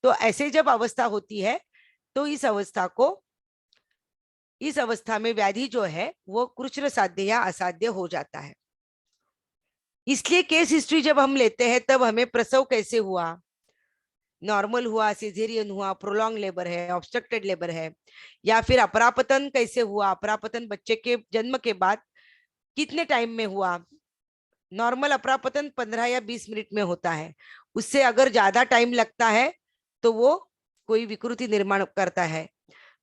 तो ऐसे जब अवस्था होती है तो इस अवस्था में व्याधि जो है वो कृच्छ्र साध्य या असाध्य हो जाता है। इसलिए केस हिस्ट्री जब हम लेते हैं तब हमें प्रसव कैसे हुआ, नॉर्मल हुआ, सिजेरियन हुआ, प्रोलॉन्ग लेबर है, ऑब्स्ट्रक्टेड लेबर है, या फिर अपरापतन कैसे हुआ, अपरापतन बच्चे के जन्म के बाद कितने टाइम में हुआ। नॉर्मल अपरापतन 15 या 20 मिनट में होता है। उससे अगर ज्यादा टाइम लगता है तो वो कोई विकृति निर्माण करता है।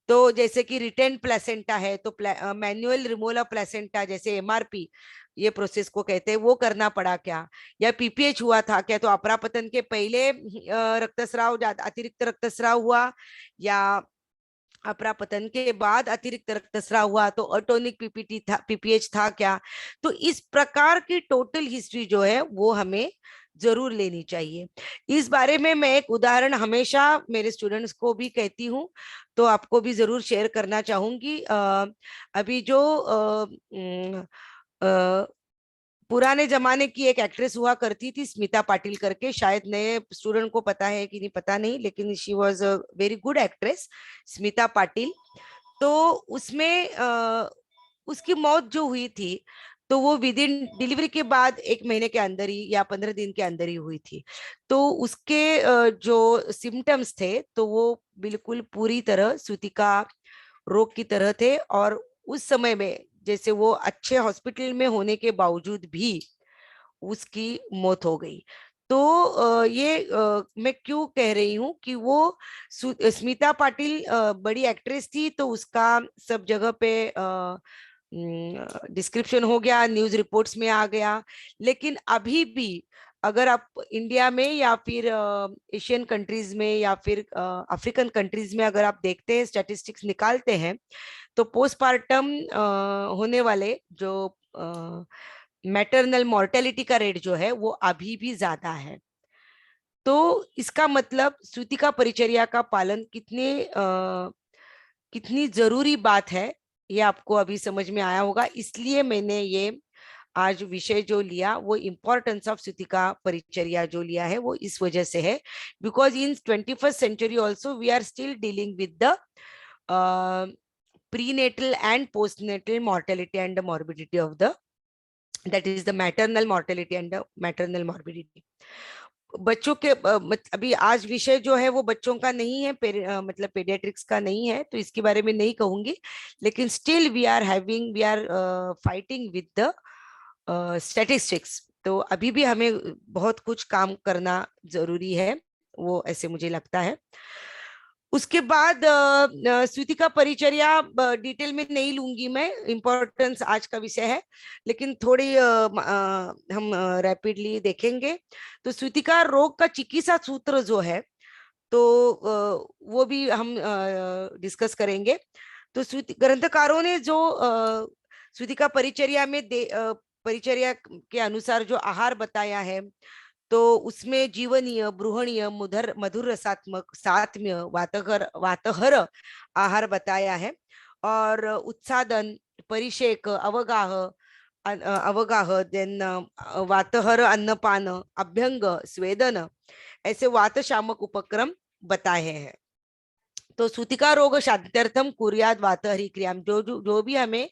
तो जैसे कि रिटेन प्लेसेंटा है तो मैन्युअल रिमूवल ऑफ प्लेसेंटा, जैसे एमआरपी ये प्रोसेस को कहते हैं, वो करना पड़ा क्या, या पीपीएच हुआ था क्या, तो अपरापतन के पहले रक्तस्राव अतिरिक्त रक्तस्राव हुआ, या अपरापतन के बाद अतिरिक्त रक्तस्राव हुआ तो अटोनिक पीपीएच था क्या। तो इस प्रकार की टोटल हिस्ट्री जो है वो हमें जरूर लेनी चाहिए। इस बारे में मैं एक उदाहरण हमेशा मेरे स्टूडेंट्स को भी कहती हूँ, तो आपको भी जरूर शेयर करना चाहूंगी। अभी जो पुराने जमाने की एक एक्ट्रेस हुआ करती थी, स्मिता पाटिल करके, शायद नए स्टूडेंट को पता है कि नहीं पता नहीं, लेकिन she was a very good actress, Smita Patil. तो उसमें उसकी मौत जो हुई थी, तो वो विद इन डिलीवरी के बाद 1 महीने के अंदर ही या 15 दिन के अंदर ही हुई थी। तो उसके जो सिम्टम्स थे, तो वो बिल्कुल पूरी तरह सूतिका रोग की तरह थे। और उस समय में जैसे वो अच्छे हॉस्पिटल में होने के बावजूद भी उसकी मौत हो गई। तो ये मैं क्यों कह रही हूँ कि वो स्मिता पाटिल बड़ी एक्ट्रेस थी, तो उसका सब जगह पे डिस्क्रिप्शन हो गया, न्यूज रिपोर्ट्स में आ गया। लेकिन अभी भी अगर आप इंडिया में या फिर एशियन कंट्रीज में या फिर अफ्रीकन कंट्रीज में अगर आप देखते हैं, स्टैटिस्टिक्स निकालते हैं, तो पोस्टमार्टम होने वाले जो मैटरनल मॉर्टेलिटी का रेट जो है वो अभी भी ज्यादा है। तो इसका मतलब सूतिका परिचर्या का पालन कितनी जरूरी बात है, ये आपको अभी समझ में आया होगा। इसलिए मैंने ये आज विषय जो लिया, वो इम्पोर्टेंस ऑफ सूतिका परिचर्या जो लिया है, वो इस वजह से है, because in 21st century also we are still dealing with the prenatal and postnatal mortality and the morbidity of the, that is the maternal mortality and the maternal morbidity. बच्चों के अभी आज विषय जो है वो बच्चों का नहीं है, मतलब पेडियाट्रिक्स का नहीं है, तो इसके बारे में नहीं कहूंगी। लेकिन still we are fighting with the statistics. तो अभी भी हमें बहुत कुछ काम करना जरूरी है, वो ऐसे मुझे लगता है। उसके बाद सूतिका परिचर्या डिटेल में नहीं लूंगी मैं, इम्पोर्टेंस आज का विषय है, लेकिन थोड़ी हम रैपिडली देखेंगे। तो सूतिका रोग का चिकित्सा सूत्र जो है, तो वो भी हम डिस्कस करेंगे। तो ग्रंथकारों ने जो सूतिका परिचर्या में परिचर्या के अनुसार जो आहार बताया है, तो उसमें जीवनीय, बृहणीय, मधुर रसात्मक, सात्म्य, वातहर आहार बताया है। और उत्सादन, परिषेक, अवगाह, देन वातहर अन्नपान, अभ्यंग, स्वेदन, ऐसे वात शामक उपक्रम बताए हैं। तो सूतिका रोग शांत्यर्थम कुर्याद वातहरी क्रिया, जो भी हमें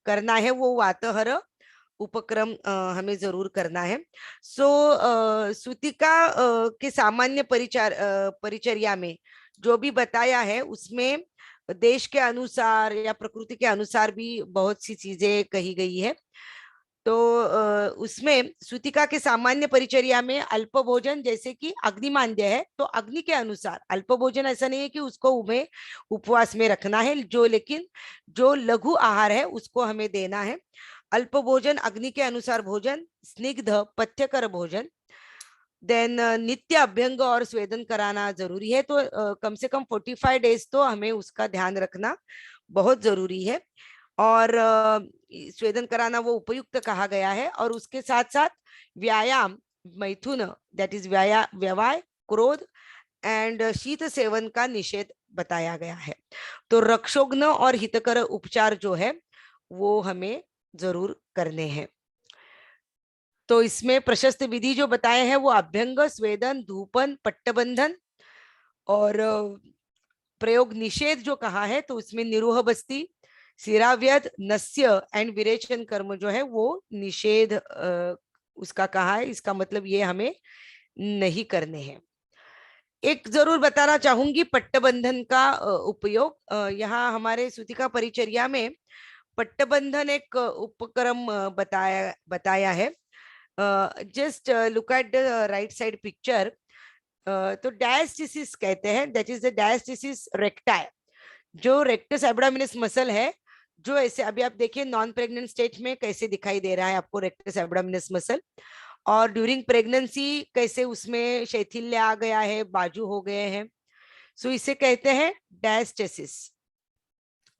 करना है वो वातहर उपक्रम हमें जरूर करना है। सो सूतिका के सामान्य परिचर्या में जो भी बताया है, उसमें देश के अनुसार या प्रकृति के अनुसार भी बहुत सी चीजें कही गई है। तो उसमें सूतिका के सामान्य परिचर्या में अल्प भोजन, जैसे कि अग्निमांद्य है, तो अग्नि के अनुसार अल्प भोजन, ऐसा नहीं है कि उसको हमें उपवास में रखना है, लेकिन जो लघु आहार है उसको हमें देना है। अल्प भोजन, अग्नि के अनुसार भोजन, स्निग्ध पथ्यकर भोजन, देन नित्य अभ्यंग और स्वेदन कराना जरूरी है। तो कम से कम 45 डेज तो हमें उसका ध्यान रखना बहुत जरूरी है। और स्वेदन कराना वो उपयुक्त कहा गया है। और उसके साथ साथ व्यायाम, मैथुन, दैट इज व्यवाय, क्रोध एंड शीत सेवन का निषेध बताया गया है। तो रक्षोघ्न और हितकर उपचार जो है वो हमें जरूर करने हैं। तो इसमें प्रशस्त विधि जो बताए हैं वो अभ्यंग, स्वेदन, धूपन, पट्टबंधन और प्रयोग निषेध जो कहा है, तो उसमें निरूह बस्ती, सिराव्यद, नस्य एंड विरेचन कर्म जो है वो निषेध उसका कहा है। इसका मतलब ये हमें नहीं करने हैं। एक जरूर बताना चाहूंगी पट्टबंधन का उपयोग। यहाँ हमारे सूतिका परिचर्या में पट्टबंधन एक उपक्रम बताया है। Just look at the right side picture. तो डायस्टिसिस कहते हैं, दैट इज द डायस्टिसिस रेक्टाई, जो रेक्टस एब्डोमिनस मसल है, जो ऐसे अभी आप देखिए नॉन प्रेग्नेंट स्टेज में कैसे दिखाई दे रहा है आपको रेक्टस एब्डोमिनस मसल, और ड्यूरिंग प्रेगनेंसी कैसे उसमें शैथिल्य आ गया है, बाजू हो गए हैं। सो इसे कहते हैं डायस्टेसिस।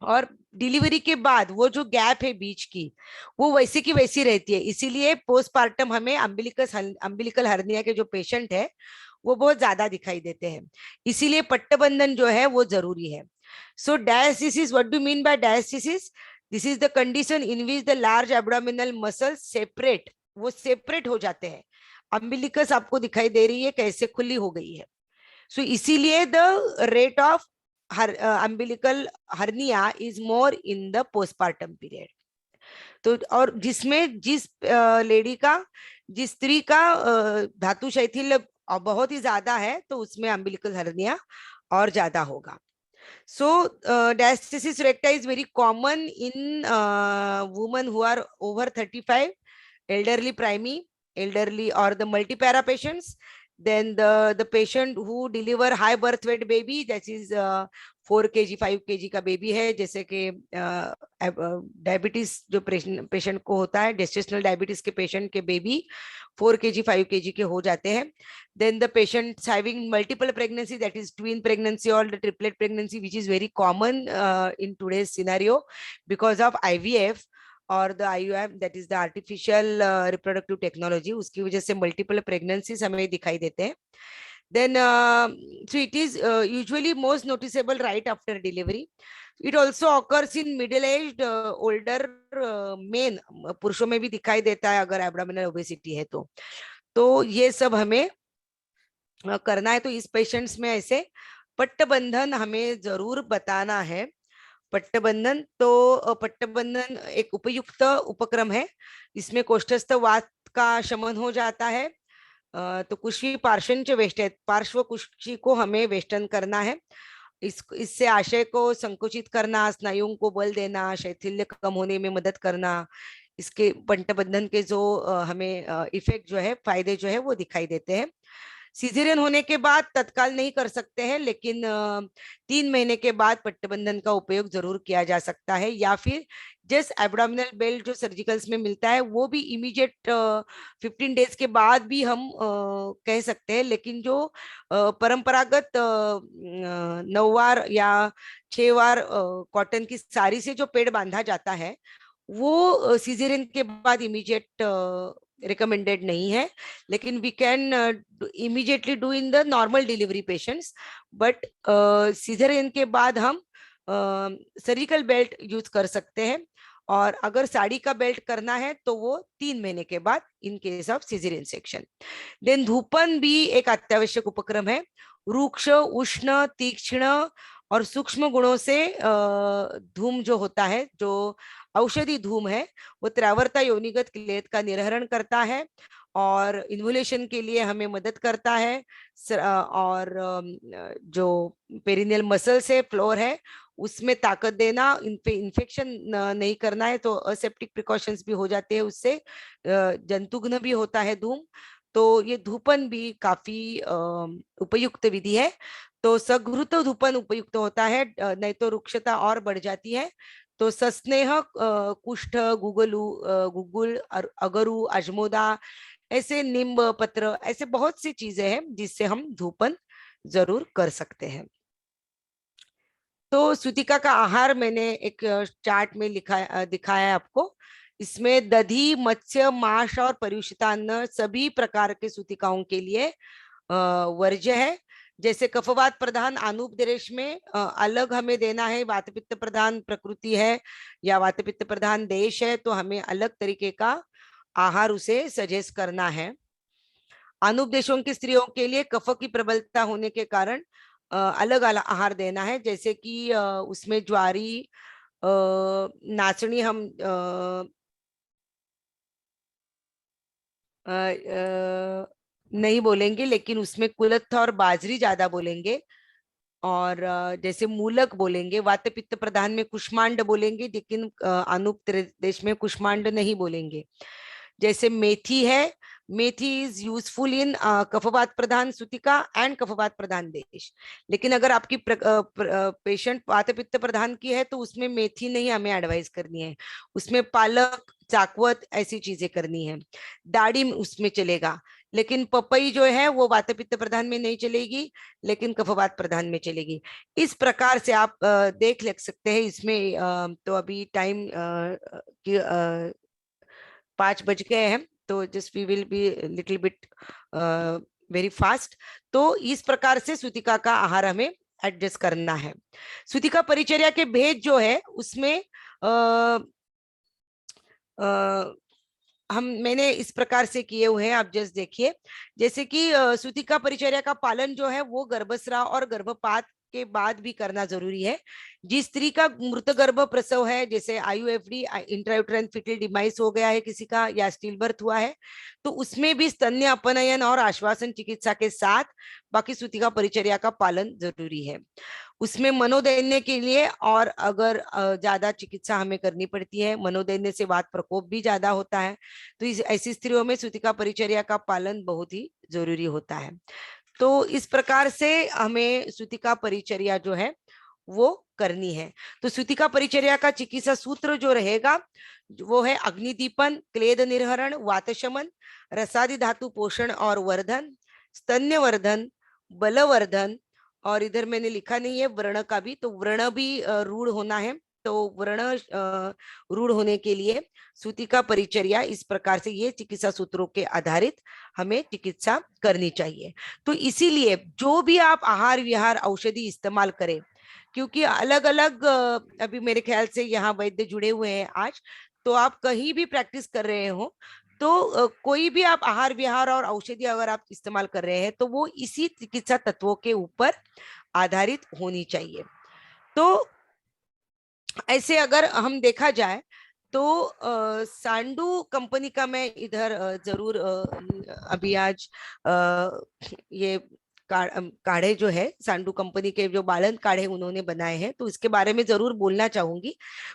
और डिलीवरी के बाद वो जो गैप है बीच की, वो वैसे की वैसी रहती है। इसीलिए पोस्टपार्टम हमें अम्बिलिकल हर्निया के जो पेशेंट है वो बहुत ज्यादा दिखाई देते हैं। इसीलिए पट्टबंधन जो है वो जरूरी है। So diastasis, what do mean by diastasis? This is the condition in which the large abdominal muscle separate, वो सेपरेट हो जाते हैं। अम्बिलिकस आपको दिखाई दे रही है कैसे खुली हो गई है। सो इसीलिए the rate of umbilical hernia is more in the postpartum period. तो और जिसमें जिस लेडी का, जिस स्त्री का धातु शैथिल्य बहुत ही ज्यादा है, तो उसमें अम्बिलिकल हर्निया और ज्यादा होगा। So diastasis recti is very common in women who are over 35, elderly primary, elderly or the multipara patients. Then the patient who deliver high birth weight baby, that is 4 kg 5 kg का baby है, जैसे कि diabetes जो patient को होता है, gestational diabetes के patient के बेबी 4 kg 5 kg के हो जाते हैं। Then the patients having multiple pregnancy, that is twin pregnancy or the triplet pregnancy, which is very common in today's scenario because of IVF और the IUI, that is the artificial reproductive technology, उसकी वजह से multiple pregnancies हमें दिखाई देते हैं। Then so it is usually most noticeable right after delivery. It also occurs in middle-aged older men, पुरुषों में भी दिखाई देता है अगर abdominal obesity है तो ये सब हमें करना है। तो इस पेशेंट्स में ऐसे पट्टबंधन हमें जरूर बताना है। पट्टबंधन तो पट्टबंधन एक उपयुक्त उपक्रम है। इसमें कोष्ठस्थ वात का शमन हो जाता है। तो कुशी पार्श्वंच वेष्टित, पार्श्व कुशी को हमें वेष्टन करना है। इससे आशय को संकुचित करना, स्नायुओं को बल देना, शैथिल्य कम होने में मदद करना, इसके पट्टबंधन के जो हमें इफेक्ट जो है, फायदे जो है वो दिखाई देते हैं। सीजेरियन होने के बाद तत्काल नहीं कर सकते हैं, लेकिन 3 महीने के बाद पट्टबंधन का उपयोग जरूर किया जा सकता है, या फिर जस्ट एब्डोमिनल बेल्ट जो सर्जिकल्स में मिलता है वो भी इमीडिएट 15 डेज के बाद भी हम कह सकते हैं। लेकिन जो परंपरागत 9 वार या 6 वार कॉटन की साड़ी से जो पेड़ बांधा जाता है वो सीजेरियन के बाद इमीडिएट रिकमेंडेड नहीं है। लेकिन we can immediately do in the normal delivery patients, but caesarean के बाद हम सर्जिकल बेल्ट यूज कर सकते हैं। और अगर साड़ी का बेल्ट करना है तो वो 3 महीने के बाद in case of caesarean section. Then धूपन भी एक अत्यावश्यक उपक्रम है। रूक्ष, उष्ण, तीक्ष्ण और सूक्ष्म गुणों से धूम जो होता है, जो औषधि धूम है, वो त्रावर्ता योनिगत क्लेद का निर्हरण करता है और इन्वोल्यूशन के लिए हमें मदद करता है। और जो पेरिनियल मसल्स है, फ्लोर है, उसमें ताकत देना, इन पे इन्फेक्शन नहीं करना है। तो असेप्टिक प्रिकॉशंस भी हो जाते हैं उससे, जंतुघ्न भी होता है धूम। तो ये धूपन भी काफी उपयुक्त विधि है। तो सघृत धूपन उपयुक्त होता है, नहीं तो रुक्षता और बढ़ जाती है। तो सस्नेह, कुष्ठ, गुगुल, अगरू, अजमोदा, ऐसे निम्ब पत्र, ऐसे बहुत सी चीजें हैं जिससे हम धूपन जरूर कर सकते हैं। तो सूतिका का आहार मैंने एक चार्ट में दिखाया है आपको। इसमें दधी, मत्स्य, मांस और परियुषित अन्न सभी प्रकार के सूतिकाओं के लिए वर्ज्य है। जैसे कफवात प्रधान आनूप देश में अलग हमें देना है, वातपित्त प्रधान प्रकृति है या वातपित्त प्रधान देश है तो हमें अलग तरीके का आहार उसे सजेस्ट करना है। आनूप देशों की स्त्रियों के लिए कफ की प्रबलता होने के कारण अलग अलग आहार देना है। जैसे कि उसमें ज्वारी, नाचनी हम नहीं बोलेंगे, लेकिन उसमें कुलथ और बाजरी ज्यादा बोलेंगे। और जैसे मूलक बोलेंगे। वात पित्त प्रधान में कुष्मांड बोलेंगे, लेकिन आनूप देश में कुष्मांड नहीं बोलेंगे। जैसे मेथी है, मेथी इज यूजफुल इन कफवात प्रधान सूतिका एंड कफवात प्रधान देश। लेकिन अगर आपकी पेशेंट वात पित्त प्रधान की है तो उसमें मेथी नहीं हमें एडवाइस करनी है, उसमें पालक, चाकवत, ऐसी चीजें करनी है। दाढ़ी उसमें चलेगा। लेकिन पपई जो है वो वात पित्त प्रधान में नहीं चलेगी, लेकिन कफवात प्रधान में चलेगी। इस प्रकार से आप देख ले सकते हैं इसमें। तो अभी टाइम 5 बज गए हैं, तो just we will be little bit very fast. तो इस प्रकार से सूतिका का आहार हमें एडजस्ट करना है। सूतिका परिचर्या के भेद जो है उसमें मैंने इस प्रकार से किए हुए हैं, आप जस्ट देखिए। जैसे कि सूतिका परिचर्या का पालन जो है वो गर्भस्राव और गर्भपात के बाद भी करना जरूरी है। जिस स्त्री का मृत गर्भ प्रसव है, जैसे IUFD इंट्रायूटेराइन फीटल डिमाइस हो गया है किसी का, या स्टिल बर्थ हुआ है, तो उसमें भी स्तन्य अपनयन और आश्वासन चिकित्सा के साथ बाकी सूतिका परिचर्या का पालन जरूरी है। उसमें मनोदैन्य के लिए, और अगर ज्यादा चिकित्सा हमें करनी पड़ती है, मनोदैन्य से वात प्रकोप भी ज्यादा होता है, तो इस ऐसी स्त्रियों में सूतिका परिचर्या का पालन बहुत ही जरूरी होता है। तो इस प्रकार से हमें सूतिका परिचर्या जो है वो करनी है। तो सूतिका परिचर्या का चिकित्सा सूत्र जो रहेगा वो है अग्निदीपन, क्लेद निर्हरण, वातशमन, रसादि धातु पोषण और वर्धन, स्तन्यवर्धन, बलवर्धन, और इधर मैंने लिखा नहीं है व्रण का भी, तो व्रण भी रूढ़ होना है। तो व्रण रूढ़ होने के लिए सूतिका परिचर्या इस प्रकार से ये चिकित्सा सूत्रों के आधारित हमें चिकित्सा करनी चाहिए। तो इसीलिए जो भी आप आहार विहार औषधि इस्तेमाल करें, क्योंकि अलग अलग अभी मेरे ख्याल से यहाँ वैद्य जुड़े हुए हैं आज, तो आप कहीं भी प्रैक्टिस कर रहे हो, तो कोई भी आप आहार विहार और औषधि अगर आप इस्तेमाल कर रहे हैं तो वो इसी चिकित्सा तत्वों के ऊपर आधारित होनी चाहिए। तो ऐसे अगर हम देखा जाए तो सांडू कंपनी का मैं इधर जरूर अभी आज ये काढ़े जो है सांडू कंपनी के, जो बालन काढ़े उन्होंने बनाए हैं, तो इसके बारे में जरूर बोलना चाहूंगी।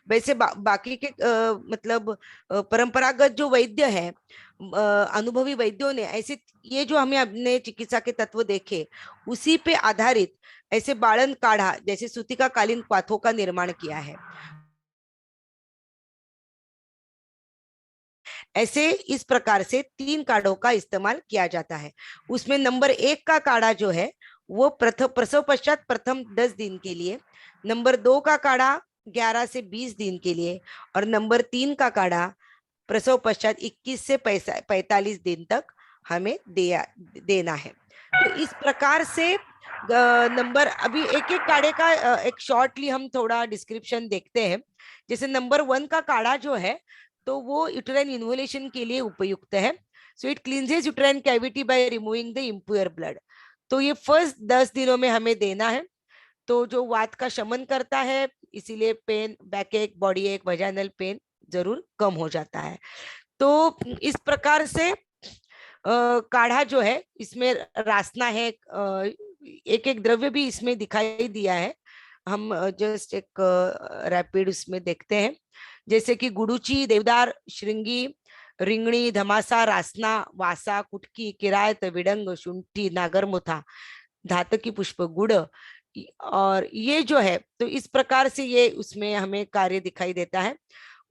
वैसे बाकी के मतलब परंपरागत जो वैद्य है, अनुभवी वैद्यों ने ऐसे ये जो हमें अपने चिकित्सा के तत्व देखे उसी पे आधारित ऐसे बालन काढ़ा जैसे सूतिका कालीन क्वाथों का निर्माण किया है। ऐसे इस प्रकार से 3 काढ़ों का इस्तेमाल किया जाता है। उसमें नंबर 1 का काढ़ा जो है वो प्रसव पश्चात प्रथम 10 दिन के लिए, नंबर 2 का काढ़ा 11 से 20 दिन के लिए, और नंबर 3 का काढ़ा प्रसव पश्चात 21 से 45 दिन तक हमें देना है। तो इस प्रकार से नंबर, अभी एक एक काढ़े का एक शॉर्टली हम थोड़ा डिस्क्रिप्शन देखते हैं। जैसे नंबर 1 का काढ़ा जो है तो वो यूट्राइन इन्वोलेशन के लिए उपयुक्त है। So it cleanses uterine cavity by removing the impure blood. तो ये फर्स्ट 10 दिनों में हमें देना है। तो जो वात का शमन करता है, इसीलिए पेन, बैक एक, बॉडी एक, वजाइनल पेन जरूर कम हो जाता है। तो इस प्रकार से काढ़ा जो है इसमें रासना है, एक एक द्रव्य भी इसमें दिखाई दिया है। हम जस्ट एक रैपिड उसमें देखते हैं, जैसे कि गुडुची, देवदार, श्रृंगी, रिंगणी, धमासा, रासना, वासा, कुटकी, किरायत, विडंग, शुंठी, नागरमुथा, धातकी पुष्प, गुड़, और ये जो है तो इस प्रकार से ये उसमें हमें कार्य दिखाई देता है।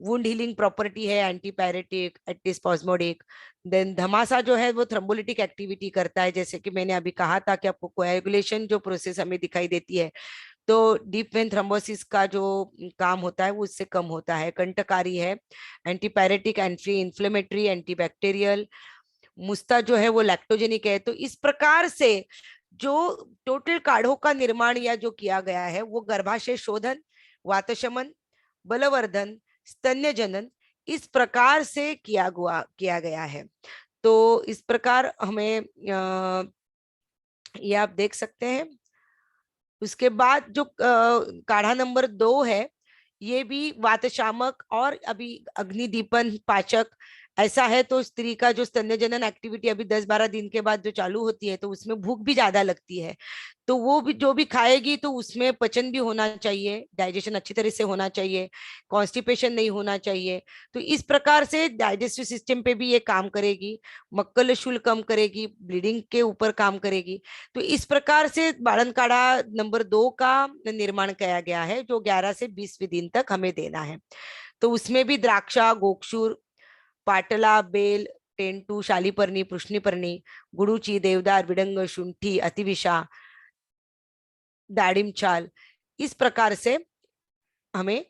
वुंड हीलिंग प्रॉपर्टी है, एंटीपायरेटिक, एंटीस्पाज्मोडिक। देन धमासा जो है वो थ्रोम्बोलिटिक एक्टिविटी करता है, जैसे कि मैंने अभी कहा था कि आपको कोएगुलेशन जो प्रोसेस हमें दिखाई देती है, तो डीप वेन थ्रोम्बोसिस का जो काम होता है वो उससे कम होता है। कंटकारी है, एंटीपायरेटिक, एंटी इन्फ्लेमेटरी, एंटीबैक्टीरियल। मुस्ता जो है वो लैक्टोजेनिक है। तो इस प्रकार से जो टोटल काढ़ों का निर्माण या जो किया गया है वो गर्भाशय शोधन, वातशमन, बलवर्धन, स्तन्य जनन, इस प्रकार से किया गया है। तो इस प्रकार हमें ये आप देख सकते हैं। उसके बाद जो काढ़ा नंबर 2 है, ये भी वातशामक और अभी अग्निदीपन पाचक ऐसा है। तो स्त्री का जो स्तन्य जनन एक्टिविटी अभी 10-12 दिन के बाद जो चालू होती है, तो उसमें भूख भी ज्यादा लगती है। तो वो भी जो भी खाएगी तो उसमें पचन भी होना चाहिए, डाइजेशन अच्छी तरह से होना चाहिए, कॉन्स्टिपेशन नहीं होना चाहिए। तो इस प्रकार से डाइजेस्टिव सिस्टम पे भी ये काम करेगी, मक्कल शूल कम करेगी, ब्लीडिंग के ऊपर काम करेगी। तो इस प्रकार से बालन काढ़ा नंबर 2 का निर्माण किया गया है, जो 11 से 20वें दिन तक हमें देना है। तो उसमें भी द्राक्षा, गोक्षूर, पाटला, बेल, टेंटू, शालीपर्णी, पृष्णीपर्णी, गुडूची, देवदार, विडंग, शुंठी, अतिविशा, दाड़िम चाल, इस प्रकार से हमें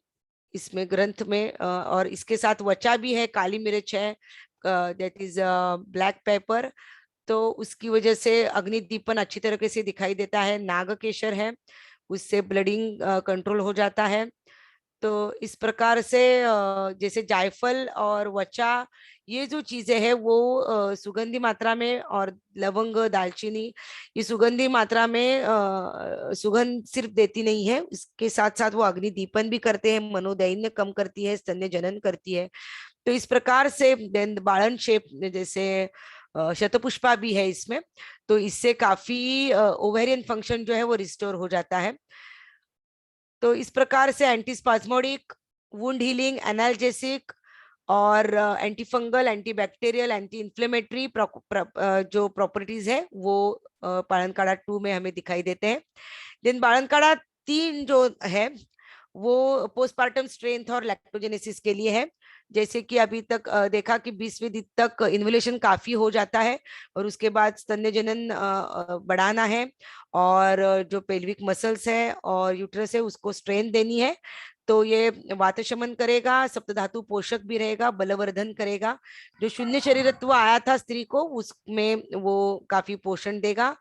इसमें ग्रंथ में और इसके साथ वचा भी है, काली मिर्च है, दैट इज ब्लैक पेपर, तो उसकी वजह से अग्निदीपन अच्छी तरीके से दिखाई देता है। नागकेशर है, उससे ब्लडिंग कंट्रोल हो जाता है। तो इस प्रकार से जैसे जायफल और वचा, ये जो चीजें हैं वो सुगंधी मात्रा में, और लवंग, दालचीनी, ये सुगंधी मात्रा में सुगंध सिर्फ देती नहीं है, इसके साथ साथ वो अग्निदीपन भी करते हैं, मनोदैन्य कम करती है, स्तन्य जनन करती है। तो इस प्रकार से देन बालन शेप, जैसे शतपुष्पा भी है इसमें, तो इससे काफी ओवेरियन फंक्शन जो है वो रिस्टोर हो जाता है। तो इस प्रकार से एंटीस्पाज्मोडिक, वुंड हीलिंग, एनाल्जेसिक और anti fungal, anti bacterial, anti inflammatory जो प्रॉपर्टीज है वो बालन काढ़ा 2 में हमें दिखाई देते हैं। देन बालन काढ़ा 3 जो है वो पोस्टपार्टम स्ट्रेंथ और लैक्टोजेनेसिस के लिए है। जैसे कि अभी तक देखा कि 20वें दिन तक इन्वोल्यूशन काफी हो जाता है, और उसके बाद स्तन्य जनन बढ़ाना है, और जो पेल्विक मसल्स है और यूट्रस है उसको स्ट्रेंथ देनी है। तो ये वात शमन करेगा, सप्तधातु पोषक भी रहेगा, बलवर्धन करेगा। जो शून्य शरीरत्व आया था स्त्री को, उसमें वो काफी पोषण देगा।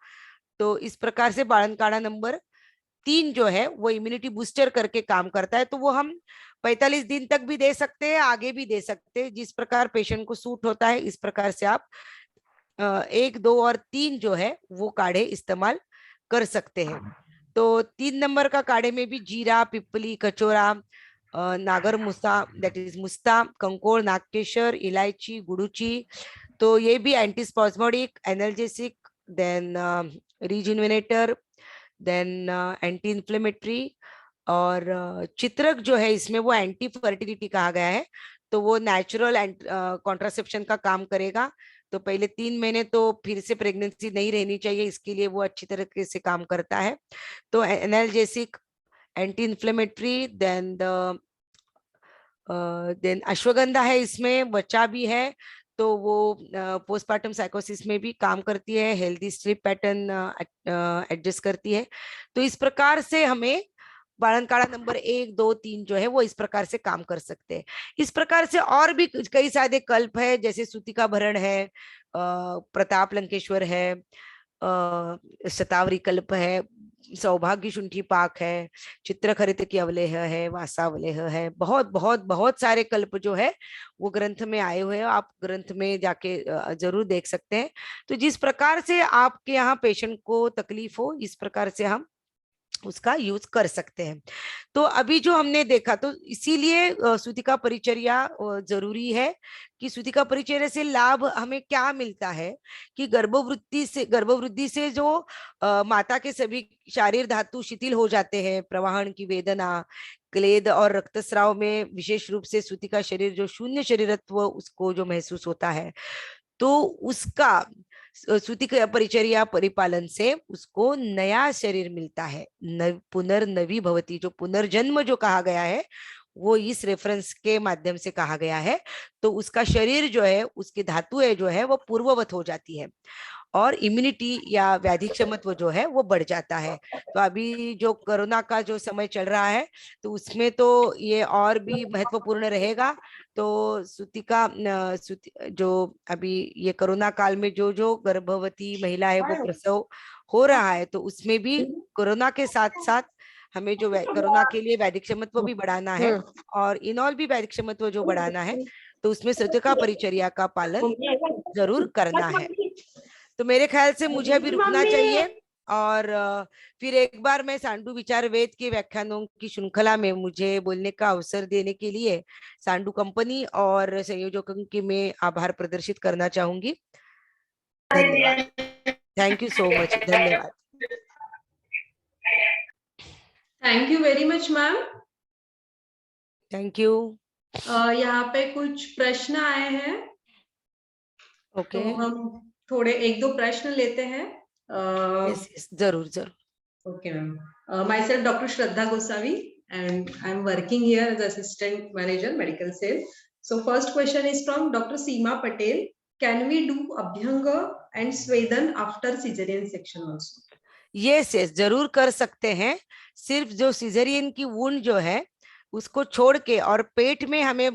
तो इस प्रकार से बालन काढ़ा नंबर 3 जो है वो इम्यूनिटी बूस्टर करके काम करता है। तो वो हम 45 दिन तक भी दे सकते हैं, आगे भी दे सकते हैं, जिस प्रकार पेशेंट को सूट होता है इस प्रकार से आप 1, 2 और 3 जो है वो काढ़े इस्तेमाल कर सकते हैं। तो 3 नंबर का काढ़े में भी जीरा, पिपली, कचोरा, नागर मुसा, दैट इज मुस्ता, कंकोड़, नागकेशर, इलायची, गुड़ूची, तो ये भी antispasmodic, analgesic, then rejuvenator, then anti inflammatory, और चित्रक जो है इसमें वो एंटी फर्टिलिटी कहा गया है, तो वो नेचुरल कॉन्ट्रासेप्शन का काम करेगा। तो पहले 3 महीने तो फिर से प्रेगनेंसी नहीं रहनी चाहिए, इसके लिए वो अच्छी तरीके से काम करता है। तो analgesic, anti inflammatory, then ashwagandha है, इसमें वचा भी है, तो वो पोस्टपार्टम साइकोसिस में भी काम करती है, हेल्दी स्लीप पैटर्न एडजस्ट करती है। तो इस प्रकार से हमें बालन काढ़ा नंबर 1, 2, 3 जो है वो इस प्रकार से काम कर सकते हैं। इस प्रकार से और भी कई सारे कल्प है, जैसे सूतिका भरण है, प्रताप लंकेश्वर है, शतावरी कल्प है, सौभाग्य शुंठी पाक है, चित्रखरित की अवलेह है, वासावलेह है, बहुत बहुत बहुत सारे कल्प जो है वो ग्रंथ में आए हुए हैं, आप ग्रंथ में जाके जरूर देख सकते हैं। तो जिस प्रकार से आपके यहाँ पेशेंट को तकलीफ हो, इस प्रकार से हम उसका यूज कर सकते हैं। तो अभी जो हमने देखा, तो इसीलिए सूतिका परिचर्या जरूरी है, कि सूतिका परिचर्या से लाभ हमें क्या मिलता है, कि गर्भवृद्धि से जो माता के सभी शारीर धातु शिथिल हो जाते हैं, प्रवाहन की वेदना, क्लेद और रक्तस्राव में विशेष रूप से सूतिका शरीर जो शून्य शरीरत्व उसको जो महसूस होता है, तो उसका सूतिका परिचर्या परिपालन से उसको नया शरीर मिलता है, पुनर्नवी भवती, जो पुनर्जन्म जो कहा गया है वो इस रेफरेंस के माध्यम से कहा गया है। तो उसका शरीर जो है, उसकी धातुएं जो है वो पूर्ववत हो जाती है, और इम्यूनिटी या व्याधि क्षमत्व जो है वो बढ़ जाता है। तो अभी जो कोरोना का जो समय चल रहा है, तो उसमें तो ये और भी महत्वपूर्ण रहेगा। तो सूतिका जो अभी ये कोरोना काल में जो जो गर्भवती महिला है वो प्रसव हो रहा है, तो उसमें भी कोरोना के साथ साथ हमें जो कोरोना के लिए वैदिक क्षमत्व भी बढ़ाना है, और इनऑल भी वैदिक क्षमत्व जो बढ़ाना है, तो उसमें सूतिका परिचर्या का पालन जरूर करना है। तो मेरे ख्याल से मुझे अभी रुकना चाहिए, और फिर एक बार मैं सांडू विचार वेद के व्याख्यानों की श्रृंखला में मुझे बोलने का अवसर देने के लिए सांडू कंपनी और संयोजकों की मैं आभार प्रदर्शित करना चाहूंगी। धन्यवाद। Thank you so much. धन्यवाद। Thank you very much ma'am. Thank you. यहाँ पे कुछ प्रश्न आए हैं। ओके। तो हम थोड़े 1-2 प्रश्न लेते हैं। यस, जरूर जरूर। Okay, ma'am. Myself, Dr. Shraddha Gosavi, and I'm working here as Assistant Manager, Medical Sales. So first question is from Dr. Seema Patel. can we do Abhyanga and Swedan after cesarean section also? Yes yes, जरूर कर सकते हैं। सिर्फ जो caesarean की wound जो है उसको छोड़ के, और पेट में हमें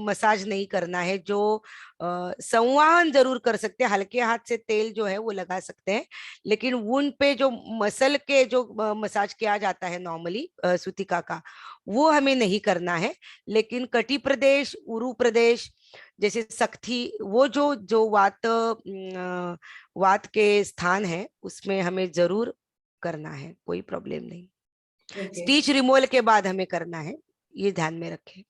मसाज नहीं करना है। जो संवाहन जरूर कर सकते हैं, हल्के हाथ से तेल जो है वो लगा सकते हैं, लेकिन वुंड पे जो मसल के जो मसाज किया जाता है नॉर्मली सूतिका का, वो हमें नहीं करना है। लेकिन कटी प्रदेश, उरु प्रदेश, जैसे सख्ती, वो जो जो वात के स्थान है उसमें हमें जरूर करना है, कोई प्रॉब्लम नहीं। Okay. स्टिच रिमूवल के बाद हमें करना है, ये ध्यान में रखें।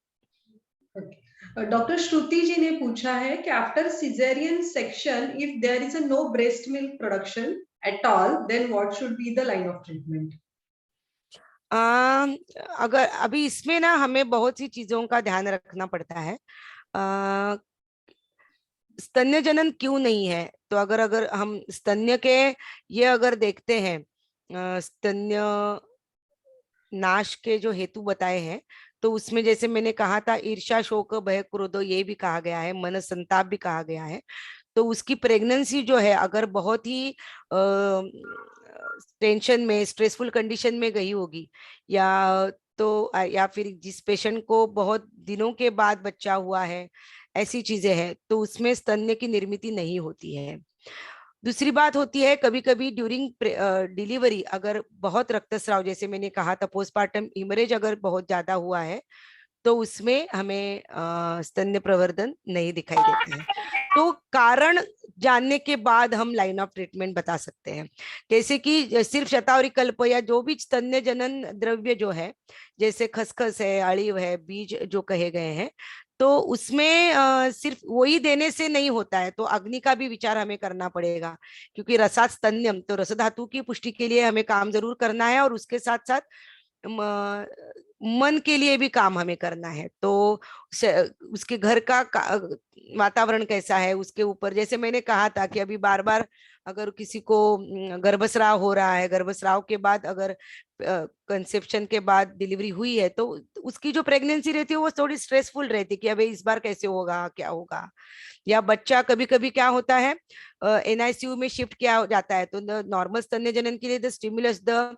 डॉक्टर श्रुति जी ने पूछा है कि after caesarean section if there is a no breast milk production at all then what should be the line of treatment? अगर अभी इसमें ना हमें बहुत सी चीजों का ध्यान रखना पड़ता है। स्तन्य जनन क्यों नहीं है, तो अगर अगर हम स्तन्य के ये अगर देखते हैं, स्तन्य नाश के जो हेतु बताए हैं, तो उसमें जैसे मैंने कहा था, ईर्ष्या, शोक, भय, क्रोध, ये भी कहा गया है, मन संताप भी कहा गया है। तो उसकी प्रेगनेंसी जो है अगर बहुत ही टेंशन में, स्ट्रेसफुल कंडीशन में गई होगी, या फिर जिस पेशेंट को बहुत दिनों के बाद बच्चा हुआ है, ऐसी चीजें हैं, तो उसमें स्तन्य की निर्मिति नहीं होती है। दूसरी बात होती है, कभी कभी ड्यूरिंग डिलीवरी अगर बहुत रक्तस्राव, जैसे मैंने कहा था, पोस्टमार्टम हिमरेज अगर बहुत ज्यादा हुआ है, तो उसमें हमें स्तन्य प्रवर्धन नहीं दिखाई देता है। तो कारण जानने के बाद हम लाइन ऑफ ट्रीटमेंट बता सकते हैं। जैसे कि सिर्फ शतावरी कल्प या जो भी स्तन्य जनन द्रव्य जो है, जैसे खसखस है, अळीव है, बीज जो कहे गए हैं, तो उसमें सिर्फ वही देने से नहीं होता है, तो अग्नि का भी विचार हमें करना पड़ेगा, क्योंकि रसात स्तन्यम, तो रस धातु की पुष्टि के लिए हमें काम जरूर करना है, और उसके साथ साथ मन के लिए भी काम हमें करना है। तो उसके घर का वातावरण कैसा है, उसके ऊपर, जैसे मैंने कहा था कि अभी बार बार अगर किसी को गर्भस्राव हो रहा है, गर्भस्राव के बाद अगर कंसेप्शन के बाद डिलीवरी हुई है, तो उसकी जो प्रेगनेंसी रहती है वो थोड़ी स्ट्रेसफुल रहती है कि अबे इस बार कैसे होगा, क्या होगा। या बच्चा कभी कभी क्या होता है, एनआईसीयू में शिफ्ट किया जाता है, तो नॉर्मल स्तन्य जनन के लिए द स्टिमुलस, द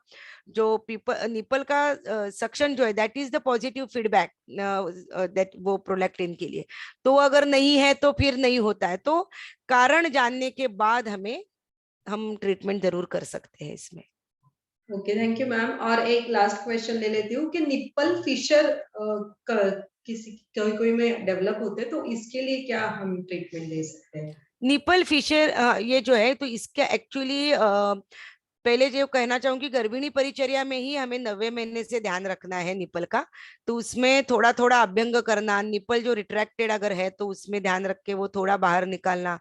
जो निपल का सक्शन जो है, that is the positive feedback, that वो प्रोलैक्टिन के लिए। तो अगर नहीं है तो फिर नहीं होता है, तो कारण जानने के बाद हम ट्रीटमेंट जरूर कर सकते हैं इसमें। Okay, thank you ma'am. और एक लास्ट क्वेश्चन ले लेती हूँ कि निप्पल फिशर किसी कोई में डेवलप होते हैं, तो इसके लिए क्या हम ट्रीटमेंट दे सकते हैं? निपल फिशर ये जो है, तो इसका एक्चुअली पहले जो कहना चाहूंगी, गर्भिणी परिचर्या में ही हमें 90 महीने से ध्यान रखना है निपल का। तो उसमें थोड़ा थोड़ा अभ्यंग करना, निपल जो रिट्रैक्टेड अगर है तो उसमें ध्यान रख के वो थोड़ा बाहर निकालना,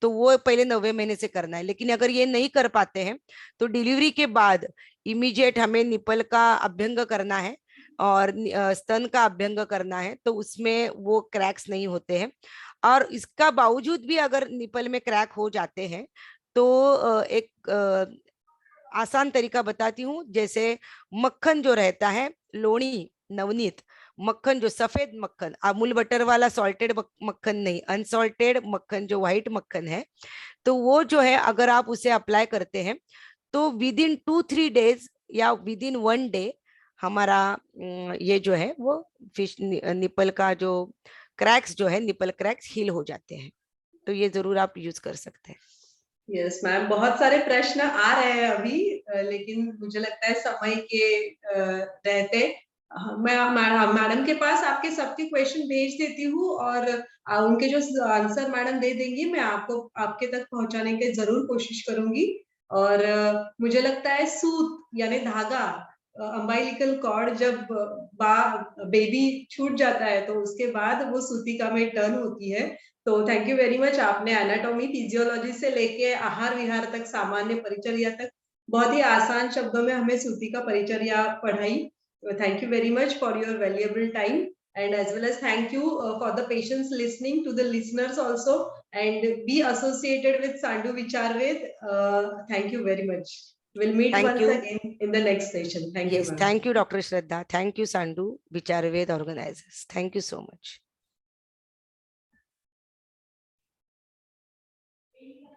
तो वो पहले 90 महीने से करना है। लेकिन अगर ये नहीं कर पाते हैं तो डिलीवरी के बाद इमीडिएट हमें निपल का अभ्यंग करना है, और स्तन का अभ्यंग करना है, तो उसमें वो क्रैक्स नहीं होते हैं। और इसका बावजूद भी अगर निपल में क्रैक हो जाते हैं, तो एक आसान तरीका बताती हूँ। जैसे मक्खन जो रहता है, लोणी, नवनीत मक्खन, जो सफेद मक्खन, अमूल बटर वाला सॉल्टेड मक्खन नहीं, अनसॉल्टेड मक्खन जो व्हाइट मक्खन है, तो वो जो है अगर आप उसे अप्लाई करते हैं, तो विद इन 2-3 डेज या विद इन 1 डे हमारा ये जो है वो फिश निपल का जो क्रैक्स जो है, निपल क्रैक्स हील हो जाते हैं। तो ये जरूर आप यूज कर सकते हैं। यस मैम, बहुत सारे प्रश्न आ रहे हैं अभी, लेकिन मुझे लगता है समय के रहते मैं मैडम के पास आपके सबके क्वेश्चन भेज देती हूँ, और उनके जो आंसर मैडम दे देंगी मैं आपको आपके तक पहुंचाने की जरूर कोशिश करूंगी। और मुझे लगता है सूत यानी धागा, अम्बाइलिकल कॉर्ड, जब बेबी छूट जाता है तो उसके बाद वो सूतिका में टर्न होती है। तो थैंक यू वेरी मच, आपने एनाटॉमी, फिजियोलॉजी से लेके आहार विहार तक, सामान्य परिचर्या तक बहुत ही आसान शब्दों में हमें सूतिका परिचर्या पढ़ाई। Thank you very much for your valuable time, and as well as thank you for the patients listening, to the listeners also, and be associated with Sandu Vicharved. Thank you very much. We'll meet Thank once you. again in the next session. Thank you, Yes, ma'am. thank you, Dr. Shraddha. Thank you, Sandu Vicharved organizers. Thank you so much.